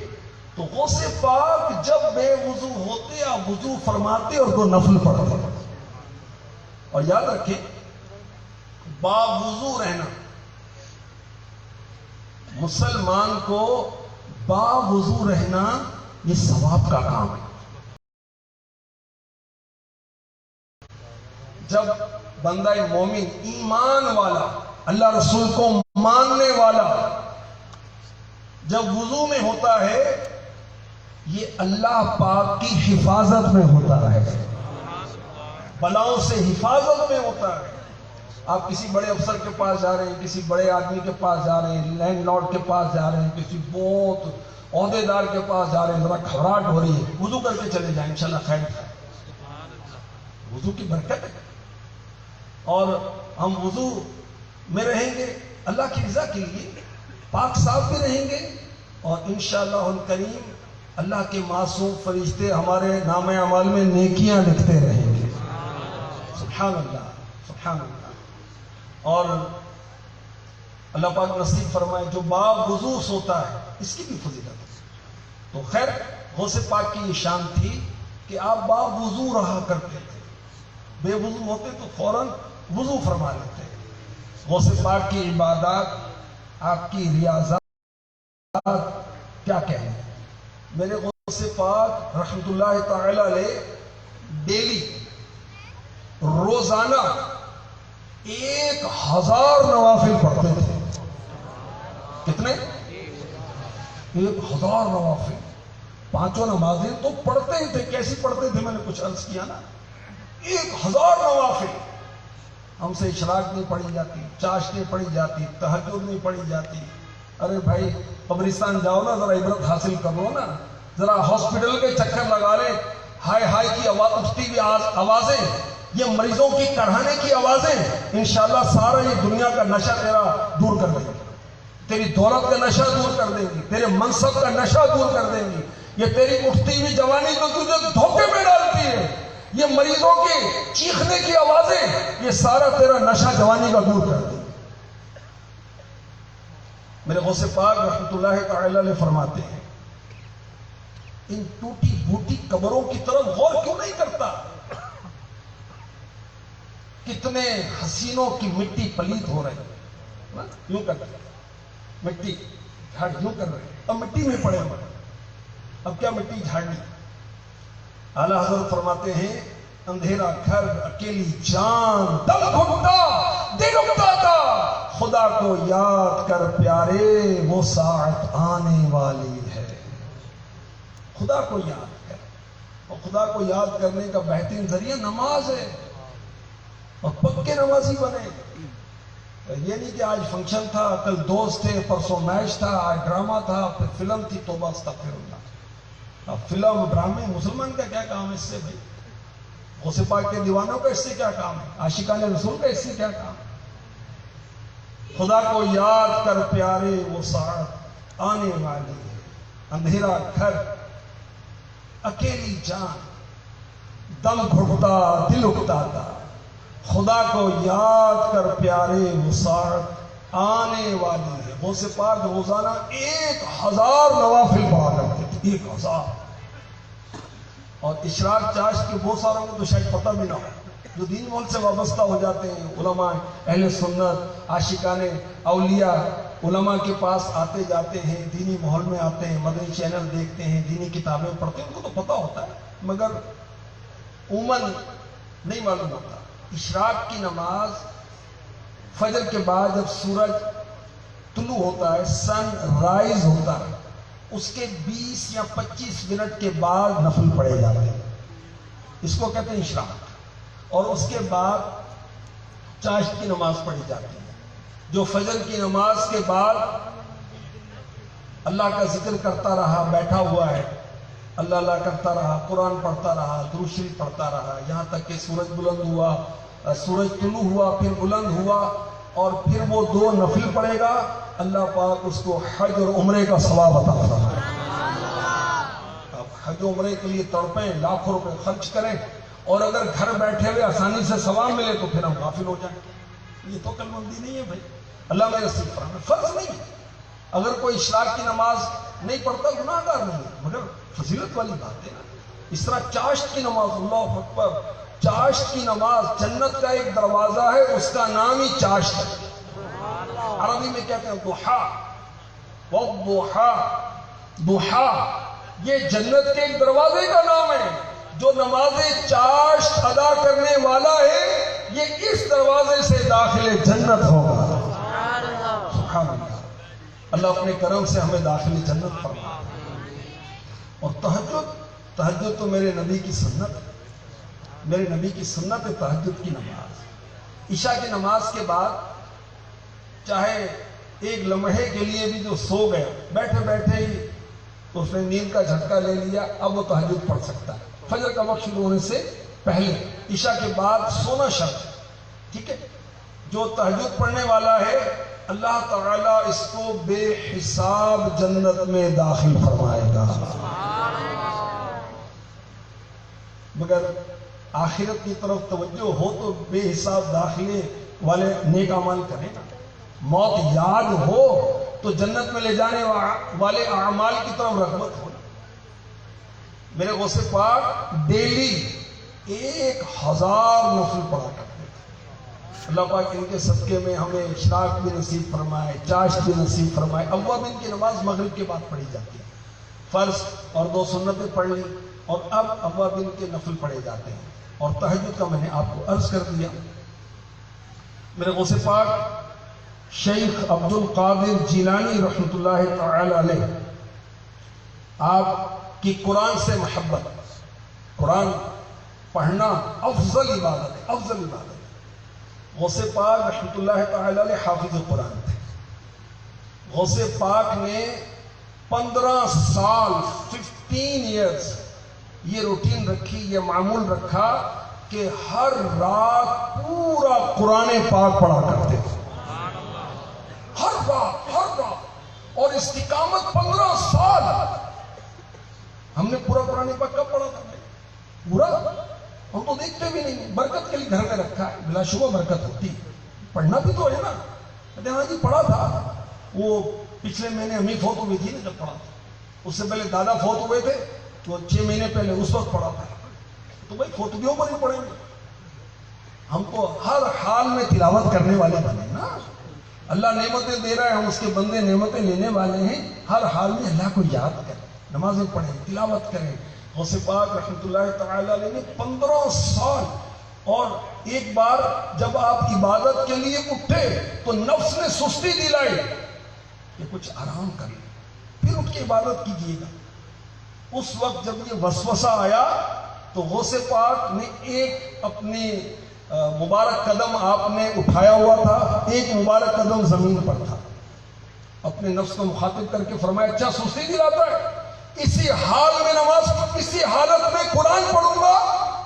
تو غوث پاک جب بے وضو ہوتے یا وضو فرماتے اور 2 نفل پڑھتے. اور یاد رکھیں با وضو رہنا مسلمان کو با وضو رہنا یہ ثواب کا کام ہے. جب بندہ مومن ایمان والا اللہ رسول کو ماننے والا جب وضو میں ہوتا ہے یہ اللہ پاک کی حفاظت میں ہوتا ہے، بلاؤں سے حفاظت میں ہوتا ہے. آپ کسی بڑے افسر کے پاس جا رہے ہیں، کسی بڑے آدمی کے پاس جا رہے ہیں، لینڈ لارڈ کے پاس جا رہے ہیں، کسی بہت عہدے دار کے پاس جا رہے ہیں، ذرا گھبراہٹ ہو رہی ہے، وضو کر کے چلے جائیں، انشاءاللہ خیر ہے۔ وضو کی برکت ہے، اور ہم وضو میں رہیں گے اللہ کی رضا کے لیے، پاک صاف بھی رہیں گے، اور انشاءاللہ الکریم اللہ کے معصوم فرشتے ہمارے نام اعمال میں نیکیاں لکھتے رہیں گے۔ سبحان اللہ، سبحان اللہ۔ اور اللہ پاک نصیب فرمائے جو با وضو سوتا ہے، اس کی بھی فضیلت ہے۔ تو خیر غوث پاک کی یہ شان تھی کہ آپ با وضو رہا کرتے تھے، بے وضو ہوتے تو فوراً وضو فرما لیتے۔ غوث پاک کی عبادات، آپ کی ریاضات کیا کہیں۔ میرے غوث پاک رحمت اللہ تعالی علیہ ڈیلی روزانہ 1000 نوافل پڑھتے تھے۔ کتنے؟ 1000 نوافل، 5 نمازیں تو پڑھتے ہی تھے۔ کیسی پڑھتے تھے میں نے کچھ عرض کیا نا، 1000 نوافل۔ ہم سے اشراق نہیں پڑھی جاتی، چاشت نہیں پڑھی جاتی، تہجد نہیں پڑھی جاتی۔ ارے بھائی قبرستان جاؤ نا، ذرا عبرت حاصل کر لو نا، ذرا ہاسپٹل کے چکر لگا لے، ہائے ہائے کی اٹھتی ہوئی آوازیں، یہ مریضوں کی کڑھانے کی آوازیں انشاءاللہ سارا یہ دنیا کا نشہ تیرا دور کر دیں گی، تیری دولت کا نشہ دور کر دیں گی، تیرے منصب کا نشہ دور کر دیں گی۔ یہ تیری اٹھتی ہوئی جوانی تو تجھے دھوکے میں ڈالتی ہے، یہ مریضوں کی چیخنے کی آوازیں، یہ سارا تیرا نشہ جوانی کا دور کر دیں گی۔ میرے غوث پاک رحمت اللہ تعالی علیہ فرماتے ہیں، ان ٹوٹی بھوٹی قبروں کی طرف غور کیوں نہیں کرتا؟ کتنے حسینوں کی مٹی پلید ہو رہی ہے، یوں کر رہے مٹی جھاڑ، یوں کر رہے، اب مٹی میں پڑے ہوئے، اب کیا مٹی جھاڑنی۔ اعلیٰ حضرت فرماتے ہیں، اندھیرا گھر، اکیلی جان، دم گھٹتا، دل اٹھتا تھا، خدا کو یاد کر پیارے، وہ ساعت آنے والی ہے۔ خدا کو یاد کر، اور خدا کو یاد کرنے کا بہترین ذریعہ نماز ہے، اور پکے نمازی بنے۔ یہ نہیں کہ آج فنکشن تھا، کل دوست تھے، پرسوں میچ تھا، آج ڈرامہ تھا، پھر فلم تھی، توبہ استغفر اللہ۔ اب فلم ڈرامے مسلمان کا کیا کام ہے اس سے بھائی؟ غوث پاک کے دیوانوں کا اس سے کیا کام ہے؟ عاشقان رسول کا اس سے کیا کام ہے؟ خدا کو یاد کر پیارے، وہ ساعت آنے والی ہے۔ اندھیرا گھر، اکیلی جان، دم گھٹتا، دل اٹھتا تھا، خدا کو یاد کر پیارے، وہ ساعت آنے والی ہے۔ غوث پاک روزانہ 1000 نوافل پڑھا کرتے تھے، 1000۔ اور اشراق چاشت کے بہت ساروں کو تو شاید پتہ بھی نہ ہو، جو دین مول سے وابستہ ہو جاتے ہیں، علماء اہل سنت، عاشقان اولیاء، علماء کے پاس آتے جاتے ہیں، دینی ماحول میں آتے ہیں، مدنی چینل دیکھتے ہیں، دینی کتابیں پڑھتے ہیں، ان کو تو پتہ ہوتا ہے، مگر عموماً نہیں معلوم ہوتا۔ اشراق کی نماز فجر کے بعد جب سورج طلوع ہوتا ہے، سن رائز ہوتا ہے، اس کے 20 یا 25 منٹ کے بعد نفل پڑھے جاتے ہیں، اس کو کہتے ہیں اشراق۔ اور اس کے بعد چاشت کی نماز پڑھی جاتی ہے۔ جو فجر کی نماز کے بعد اللہ کا ذکر کرتا رہا، بیٹھا ہوا ہے، اللہ اللہ کرتا رہا، قرآن پڑھتا رہا، درود شریف پڑھتا رہا، یہاں تک کہ سورج بلند ہوا، سورج طلوع ہوا، پھر بلند ہوا، اور پھر وہ 2 نفل پڑھے گا، اللہ پاک اس کو حج اور عمرے کا ثواب عطا فرمائے۔ اب حج و عمرے کے لیے تڑپیں، لاکھوں روپے خرچ کریں، اور اگر گھر بیٹھے ہوئے آسانی سے ثواب ملے تو پھر ہم غافل ہو جائیں۔ یہ تو کل بندی نہیں ہے بھائی، اللہ میں نصیب فرمائے۔ فرض نہیں ہے، اگر کوئی اشراق کی نماز نہیں پڑھتا گناہ گار نہیں ہے، مگر فضیلت والی بات ہے نا۔ اس طرح چاشت کی نماز، اللہ اکبر، چاشت کی نماز جنت کا ایک دروازہ ہے، اس کا نام ہی چاشت ہے۔ عربی میں کہتے ہیں ضحا، والضحا، ضحا، یہ جنت کے ایک دروازے کا نام ہے۔ جو نماز چاشت ادا کرنے والا ہے، یہ اس دروازے سے داخل جنت ہوگا۔ سبحان اللہ، اللہ اپنے کرم سے ہمیں داخل جنت فرمائے۔ اور تہجد تو میرے نبی کی سنت ہے، میرے نبی کی سنت ہے تہجد کی نماز۔ عشاء کی نماز کے بعد چاہے ایک لمحے کے لیے بھی جو سو گیا بیٹھے بیٹھے ہی تو اس نے نیند کا جھٹکا لے لیا، اب وہ تہجد پڑھ سکتا ہے فجر کا وقت شروع ہونے سے پہلے۔ عشاء کے بعد سونا شرط، ٹھیک ہے؟ جو تہجد پڑھنے والا ہے اللہ تعالیٰ اس کو بے حساب جنت میں داخل فرمائے گا، مگر آخرت کی طرف توجہ ہو تو بے حساب داخلے والے نیک اعمال کریں نا۔ موت یاد ہو تو جنت میں لے جانے والے اعمال کی طرف رغبت ہو۔ میرے غوث پاک ڈیلی 1000 نفل پڑھا کرتے تھے۔ اللہ پاک ان کے صدقے میں ہمیں اشراق بھی نصیب فرمائے، چاشت بھی نصیب فرمائے۔ اوابین کی نماز مغرب کے بعد پڑھی جاتی ہے، فرض اور 2 سنتیں پڑھ لی، اور اب اوابین کے نفل پڑھے جاتے ہیں۔ اور تہجد کا میں نے آپ کو عرض کر دیا۔ میرے غوث پاک شیخ عبد القادر جیلانی رحمۃ اللہ تعالی علیہ، آپ کی قرآن سے محبت، قرآن پڑھنا افضل عبادت ہے، افضل عبادت ہے۔ غوث پاک رحمۃ اللہ تعالی علیہ حافظ قرآن تھے۔ غوث پاک نے 15 سال 15 ایئرز یہ روٹین رکھی، یہ معمول رکھا کہ ہر رات پورا قرآن پاک پڑھا کرتے تھے، ہر رات، اور استقامت 15 سال۔ ہم نے پورا قرآن پاک کب پڑھا تھا؟ پورا ہم تو دیکھتے بھی نہیں، برکت کے لیے گھر میں رکھا ہے، بلا شبہ برکت ہوتی ہے، پڑھنا بھی تو ہے نا۔ کہتے ہیں ہاں جی پڑھا تھا، وہ پچھلے مہینے امی فوت ہوئی تھی نا جب پڑھا تھا، اس سے پہلے دادا فوت ہوئے تھے تو 6 مہینے پہلے اس وقت پڑھا تھا۔ تو بھائی فوتگیوں پر ہی پڑھیں گے، ہم تو ہر حال میں تلاوت کرنے والے بنے نا۔ اللہ نعمتیں دے رہا ہے، ہم اس کے بندے نعمتیں لینے والے ہیں، ہر حال میں اللہ کو یاد کریں، نمازیں پڑھیں، تلاوت کریں۔ غوث پاک رحمۃ اللہ تعالی علیہ نے 15 سال، اور ایک بار جب آپ عبادت کے لیے اٹھے تو نفس نے سستی دلائی کہ کچھ آرام کر لیں، پھر اٹھ کے عبادت کیجیے گا۔ اس وقت جب یہ وسوسہ آیا تو غوث پاک نے ایک اپنی مبارک قدم آپ نے اٹھایا ہوا تھا، ایک مبارک قدم زمین پر تھا، اپنے نفس کو مخاطب کر کے فرمایا اچھا سستی دلاتا ہے، اسی حال میں نماز، اسی حالت میں قرآن پڑھوں گا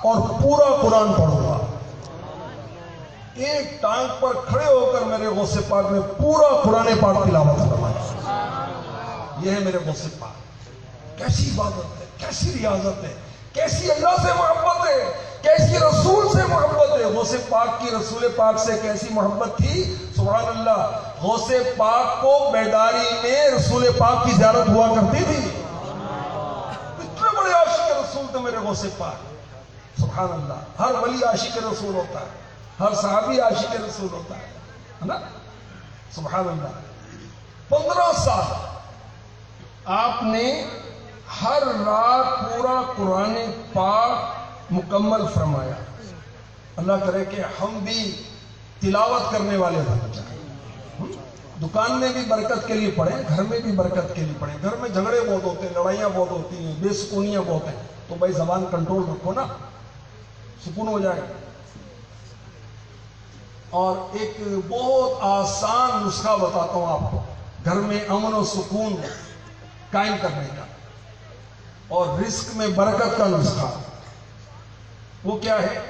اور پورا قرآن پڑھوں گا۔ ایک ٹانگ پر کھڑے ہو کر میرے غوث پاک نے پورا قرآن پاک تلاوت فرمایا۔ یہ ہے میرے غوث پاک۔ کیسی عبادت ہے، کیسی ریاضت ہے، کیسی اللہ سے محبت ہے، کیسی رسول سے محبت ہے۔ غوث پاک کی رسول پاک سے کیسی محبت تھی، سبحان اللہ۔ غوث پاک کو بیداری میں رسول پاک کی زیارت ہوا کرتی تھی، اتنے بڑے عاشق رسول تھے میرے غوث پاک، سبحان اللہ۔ ہر ولی عاشق رسول ہوتا ہے، ہر صحابی عاشق رسول ہوتا ہے نا، سبحان اللہ۔ 15 سال آپ نے ہر رات پورا قرآن پاک مکمل فرمایا۔ اللہ کرے کہ ہم بھی تلاوت کرنے والے بن جائیں، دکان میں بھی برکت کے لیے پڑھیں، گھر میں بھی برکت کے لیے پڑھیں۔ گھر میں جھگڑے بہت ہوتے ہیں، لڑائیاں بہت ہوتی ہیں، بے سکونیاں بہت ہیں، تو بھائی زبان کنٹرول رکھو نا، سکون ہو جائے۔ اور ایک بہت آسان نسخہ بتاتا ہوں آپ کو گھر میں امن و سکون قائم کرنے کا اور رزق میں برکت کا نسخہ۔ وہ کیا ہے؟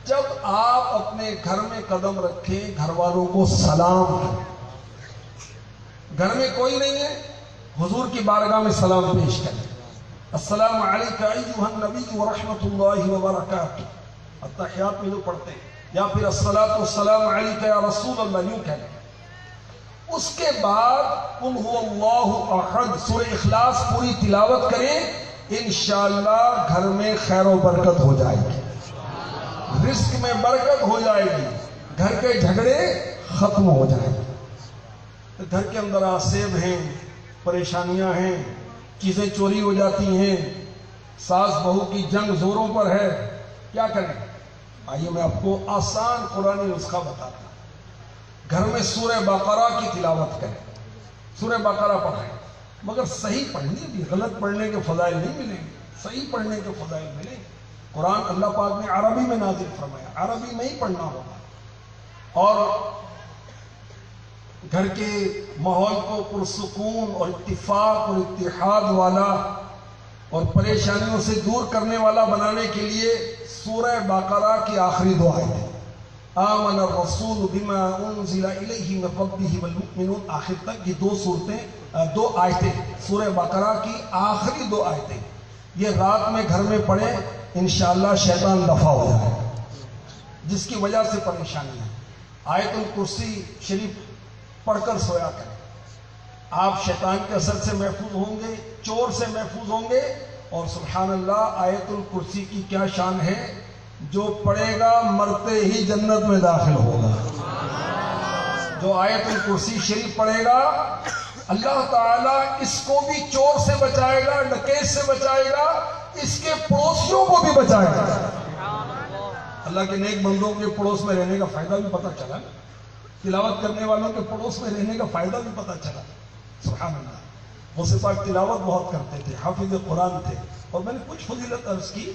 جب آپ اپنے گھر میں قدم رکھیں، گھر والوں کو سلام کریں۔ گھر میں کوئی نہیں ہے، حضور کی بارگاہ میں سلام پیش کریں۔ السلام علیکم ایھا النبی ورحمۃ اللہ وبرکاتہ، التحیات میں جو پڑھتے ہیں، یا پھر الصلاۃ والسلام علیک یا رسول اللہ، یوں کہہ لیں۔ اس کے بعد قل هو اللہ احد سورہ اخلاص پوری تلاوت کریں، انشاءاللہ گھر میں خیر و برکت ہو جائے گی، رزق میں برکت ہو جائے گی، گھر کے جھگڑے ختم ہو جائیں گے۔ گھر کے اندر آسیب ہیں، پریشانیاں ہیں، چیزیں چوری ہو جاتی ہیں، ساس بہو کی جنگ زوروں پر ہے، کیا کریں؟ آئیے میں آپ کو آسان قرآنی نسخہ بتاتا ہوں۔ گھر میں سورہ بقرہ کی تلاوت کریں، سورہ بقرہ پڑھیں، مگر صحیح پڑھنی بھی، غلط پڑھنے کے فضائل نہیں ملیں گے، صحیح پڑھنے کے فضائل ملیں گے۔ قرآن اللہ پاک نے عربی میں نازل فرمایا، عربی میں ہی پڑھنا ہوگا، اور گھر کے ماحول کو پرسکون اور اتفاق اور اتحاد والا اور پریشانیوں سے دور کرنے والا بنانے کے لیے سورہ بقرہ کی آخری دو آیتیں آمن الرسول بما انزل الیہ من ربہ والمؤمنون آخر تک، یہ دو آیتیں سورہ بقرہ کی آخری دو آیتیں، یہ رات میں گھر میں پڑھیں انشاءاللہ شیطان دفع ہو جائے جس کی وجہ سے پریشانی ہے۔ آیت الکرسی شریف پڑھ کر سویا کریں، آپ شیطان کے اثر سے محفوظ ہوں گے، چور سے محفوظ ہوں گے، اور سبحان اللہ آیت الکرسی کی کیا شان ہے، جو پڑھے گا مرتے ہی جنت میں داخل ہوگا۔ جو آیت الکرسی شریف پڑھے گا اللہ تعالیٰ اس کو بھی چور سے بچائے گا، ڈکیت سے بچائے گا، اس کے پڑوسیوں کو بھی بچائے گا۔ اللہ کے نیک بندوں کے پڑوس میں رہنے کا فائدہ بھی پتہ چلا، تلاوت کرنے والوں کے پڑوس میں رہنے کا فائدہ بھی پتہ چلا۔ سبحان اللہ، غوث پاک تلاوت بہت کرتے تھے، حافظ قرآن تھے، اور میں نے کچھ فضیلت عرض کی۔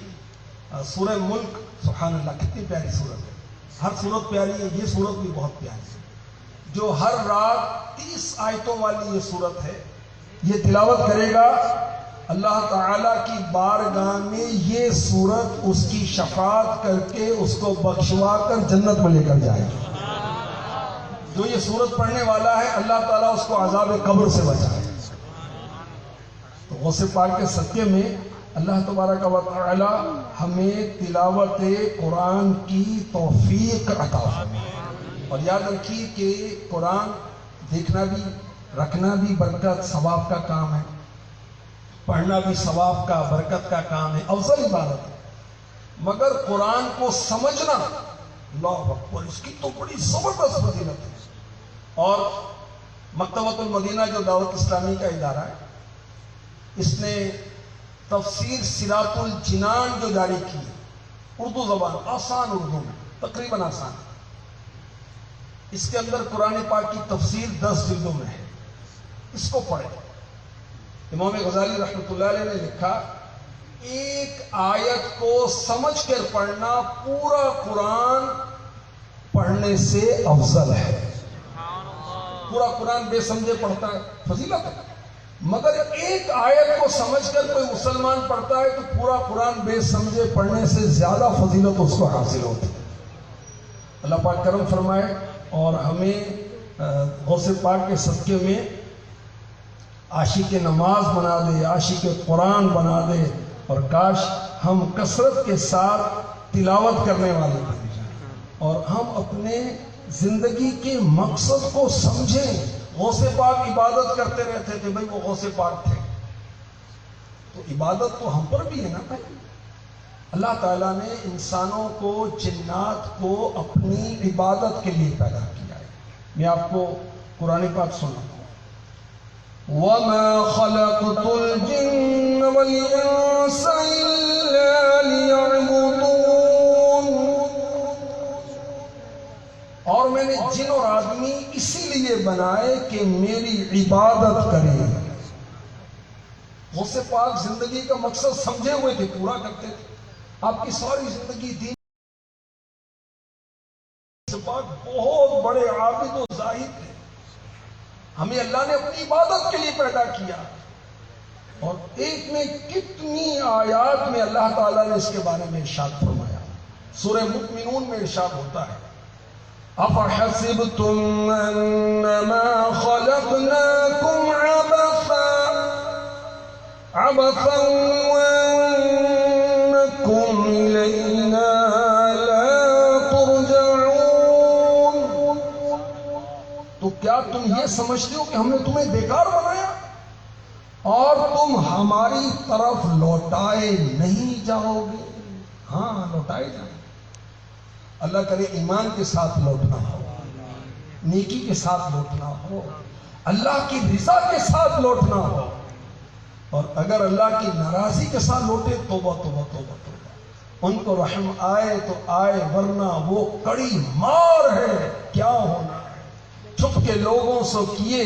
سورہ ملک، سبحان اللہ کتنی پیاری صورت ہے، ہر صورت پیاری ہے، یہ صورت بھی بہت پیاری ہے، جو ہر رات 30 آیتوں والی یہ صورت ہے، یہ تلاوت کرے گا اللہ تعالیٰ کی بارگاہ میں یہ صورت اس کی شفاعت کر کے اس کو بخشوا کر جنت میں لے کر جائے گا۔ جو یہ صورت پڑھنے والا ہے اللہ تعالیٰ اس کو عذاب قبر سے بچائے۔ تو غوث پاک کے صدقے میں اللہ تبارک و تعالی ہمیں تلاوت قرآن کی توفیق عطا فرمائے۔ اور یاد رکھیے کہ قرآن دیکھنا بھی رکھنا بھی برکت ثواب کا کام ہے، پڑھنا بھی ثواب کا برکت کا کام ہے، افضل عبادت ہے، مگر قرآن کو سمجھنا اللہ اکبر اس کی تو بڑی زبردست فضیلت ہے۔ اور مکتبۃ المدینہ جو دعوت اسلامی کا ادارہ ہے، اس نے تفسیر صراط الجنان جو جاری کی ہے، اردو زبان، آسان اردو میں، تقریباً آسان، اس کے اندر قرآن پاک کی تفسیر 10 جلدوں میں ہے، اس کو پڑھیں۔ امام غزالی رحمۃ اللہ علیہ نے لکھا، ایک آیت کو سمجھ کر پڑھنا پورا قرآن پڑھنے سے افضل ہے۔ پورا قرآن بے سمجھے پڑھتا ہے فضیلت ہے، مگر ایک آیت کو سمجھ کر کوئی مسلمان پڑھتا ہے تو پورا قرآن بے سمجھے پڑھنے سے زیادہ فضیلت اس کو حاصل ہوتی ہے۔ اللہ پاک کرم فرمائے اور ہمیں غوث پاک کے صدقے میں عاشق نماز بنا دے، عاشق قرآن بنا دے، اور کاش ہم کثرت کے ساتھ تلاوت کرنے والے بن جائیں اور ہم اپنے زندگی کے مقصد کو سمجھیں۔ غوث پاک عبادت کرتے رہتے تھے، بھائی وہ غوث پاک تھے، تو عبادت تو ہم پر بھی ہے نا بھائی۔ اللہ تعالیٰ نے انسانوں کو، جنات کو اپنی عبادت کے لیے پیدا کیا ہے۔ میں آپ کو قرآن پاک سناتا ہوں، وَمَا خَلَقْتُ الْجِنَّ وَالْإِنسَ إِلَّا لِيَعْبُدُونَ، اور میں نے جن اور آدمی اسی لیے بنائے کہ میری عبادت کریں۔ غوث پاک زندگی کا مقصد سمجھے ہوئے تھے، پورا کرتے تھے۔ آپ کی ساری زندگی دین پاک بہت بڑے عابد و زاہد تھے، ہمیں اللہ نے اپنی عبادت کے لیے پیدا کیا، اور ایک میں کتنی آیات میں اللہ تعالیٰ نے اس کے بارے میں ارشاد فرمایا۔ سورہ مؤمنون میں ارشاد ہوتا ہے، أَفَحَسِبْتُمْ أَنَّمَا خَلَقْنَاكُمْ عَبَثًا وَأَنَّكُمْ إِلَيْنَا لَا تُرْجَعُونَ، تو کیا تم یہ سمجھتے ہو کہ ہم نے تمہیں بیکار بنایا اور تم ہماری طرف لوٹائے نہیں جاؤ گے؟ ہاں لوٹائے جائیں، اللہ کرے ایمان کے ساتھ لوٹنا ہو، نیکی کے ساتھ لوٹنا ہو، اللہ کی رضا کے ساتھ لوٹنا ہو، اور اگر اللہ کی ناراضی کے ساتھ لوٹے توبہ توبہ توبہ توبہ، ان کو رحم آئے تو آئے، ورنہ وہ کڑی مار ہے، کیا ہونا ہے۔ چھپ کے لوگوں سے کیے،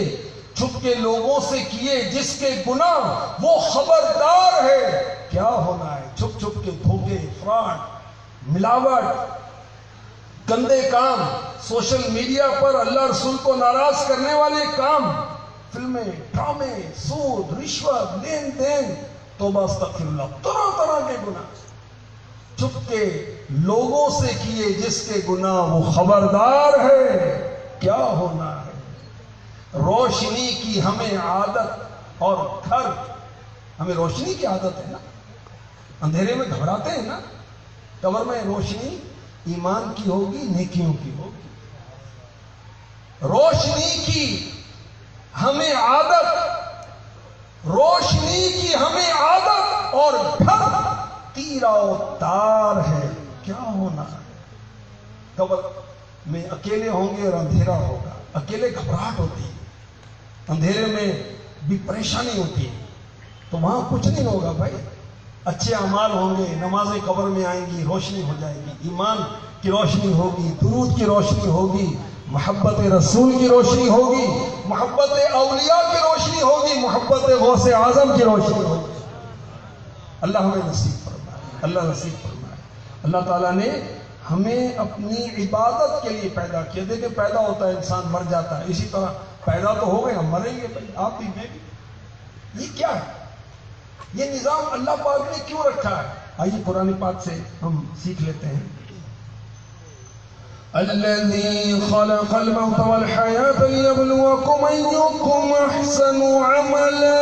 چھپ کے لوگوں سے کیے جس کے گناہ وہ خبردار ہے، کیا ہونا ہے۔ چھپ چھپ کے دھوکے، فراڈ، ملاوٹ، گندے کام، سوشل میڈیا پر اللہ رسول کو ناراض کرنے والے کام، فلمیں، ڈرامے، سود، رشوت، لین دین، توبہ استغفر اللہ، طرح طرح کے گناہ چھپ کے لوگوں سے کیے جس کے گناہ وہ خبردار ہے کیا ہونا ہے۔ روشنی کی ہمیں عادت، اور گھر ہمیں روشنی کی عادت ہے نا، اندھیرے میں گھبراتے ہیں نا، قبر میں روشنی ایمان کی ہوگی، نیکیوں کی ہوگی۔ روشنی کی ہمیں عادت، روشنی کی ہمیں عادت، اور گھر تیرا و تار ہے کیا ہونا ہے۔ قبر میں اکیلے ہوں گے اور اندھیرا ہوگا، اکیلے گھبراہٹ ہوتی ہے، اندھیرے میں بھی پریشانی ہوتی ہے، تو وہاں کچھ نہیں ہوگا بھائی۔ اچھے اعمال ہوں گے، نمازیں قبر میں آئیں گی، روشنی ہو جائے گی، ایمان کی روشنی ہوگی، درود کی روشنی ہوگی، محبت رسول کی روشنی ہوگی، محبت اولیاء کی روشنی ہوگی، محبت غوث اعظم کی روشنی ہوگی۔ اللہ ہمیں نصیب فرمائے، اللہ نصیب فرمائے۔ اللہ تعالیٰ نے ہمیں اپنی عبادت کے لیے پیدا کیا۔ دیکھیں پیدا ہوتا ہے انسان، مر جاتا ہے، اسی طرح پیدا تو ہو گئے، ہم مریں گے بھائی، آپ بھی میں بھی۔ یہ کیا ہے؟ یہ نظام اللہ پاک نے کیوں رکھا ہے؟ آئیے قرآن پاک سے ہم سیکھ لیتے ہیں۔ الذي خلق الموت والحياة ليبلوكم أيكم أحسن عملا،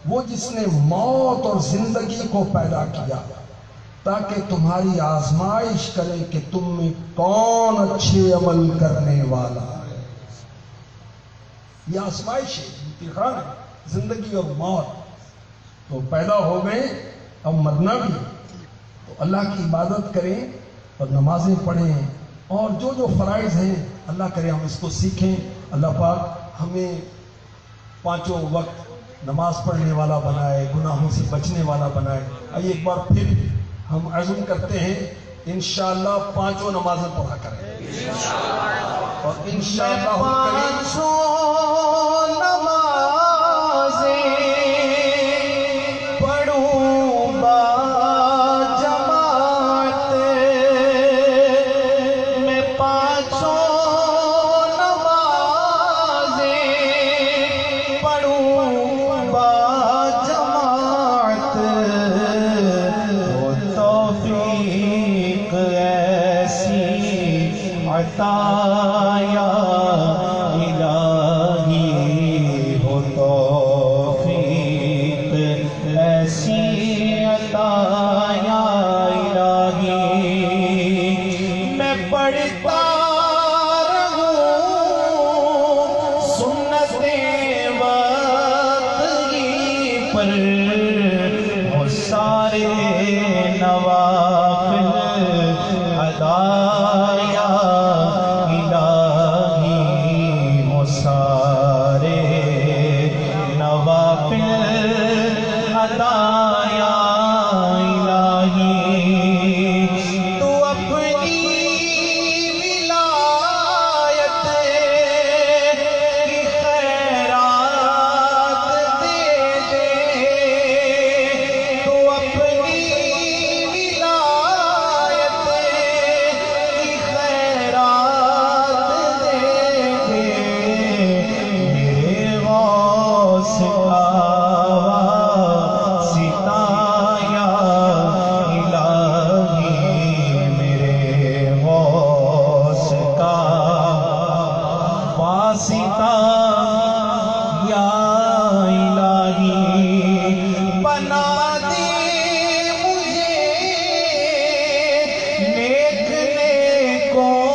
وہ جس نے موت اور زندگی کو پیدا کیا تاکہ تمہاری آزمائش کرے کہ تم میں کون اچھے عمل کرنے والا ہے۔ یہ آزمائش ہے، امتحان ہے، زندگی اور موت۔ تو پیدا ہو گئے، اب مرنا بھی، تو اللہ کی عبادت کریں اور نمازیں پڑھیں، اور جو جو فرائض ہیں اللہ کرے ہم اس کو سیکھیں۔ اللہ پاک ہمیں پانچوں وقت نماز پڑھنے والا بنائے، گناہوں سے بچنے والا بنائے۔ آئیے ایک بار پھر ہم عزم کرتے ہیں انشاءاللہ پانچوں نمازیں پڑھا کریں، اور انشاءاللہ پانچوں نمازیں پڑھوں با جماعت، میں پانچوں نمازیں پڑھوں با جماعت، وہ توفیق ایسی عطا یا الہی، ہو توفیق ایسی عطا یا الہی، میں پڑھتا رہوں سنتیں وقتی پر، وہ سارے نوافل ادا یا الہی، وہ سارے نوافل ادا یا الہی، تو اپنی ولایت کی خیرات دے دے، تو اپنی ولایت کی خیرات دے دے، میرے غوث کا واسطہ یا الہی، میرے غوث کا واسطہ یا الہی، بنا دے مجھے نیک نیکوں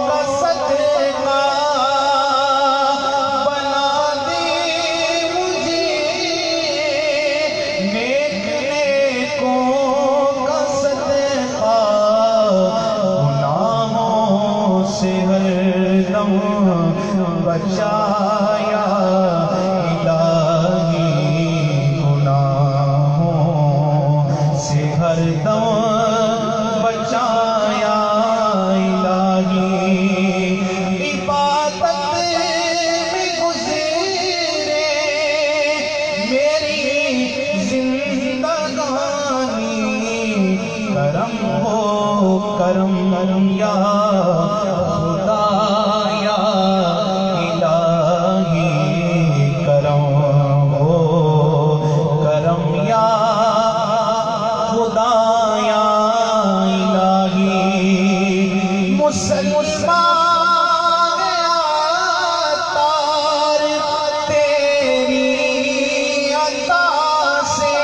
کا صدقہ، بنا دے مجھے نیک نیکوں کا صدقہ، گناہوں سے ہر دم بچایا الہی، گناہوں سے ہر دم بچایا الہی، عبادت میں گزرے میری زندگانی، کرم ہو کرم یا خدا یا الہی کرم ہو کرم یا خدا یا الہی مسلمان تار تیری عطا سے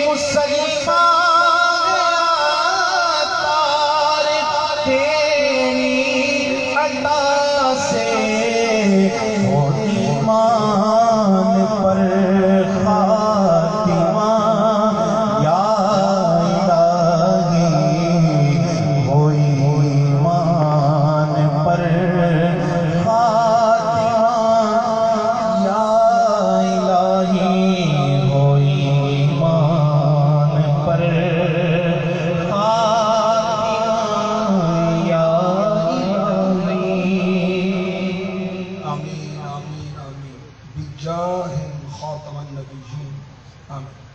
مسلمان تار تیری عطا سے ہو ایمان پر خاتمہ یا الہی ہو ایمان پر خاتمہ یا الہی ہو ایمان پر خاتمہ یا الہی آمین آمین آمین بجاہ خاتم النبیین آمین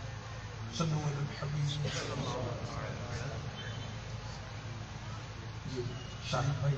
صلو علی الحبیب صلی اللہ علیہ وسلم. جی شاہد بھائی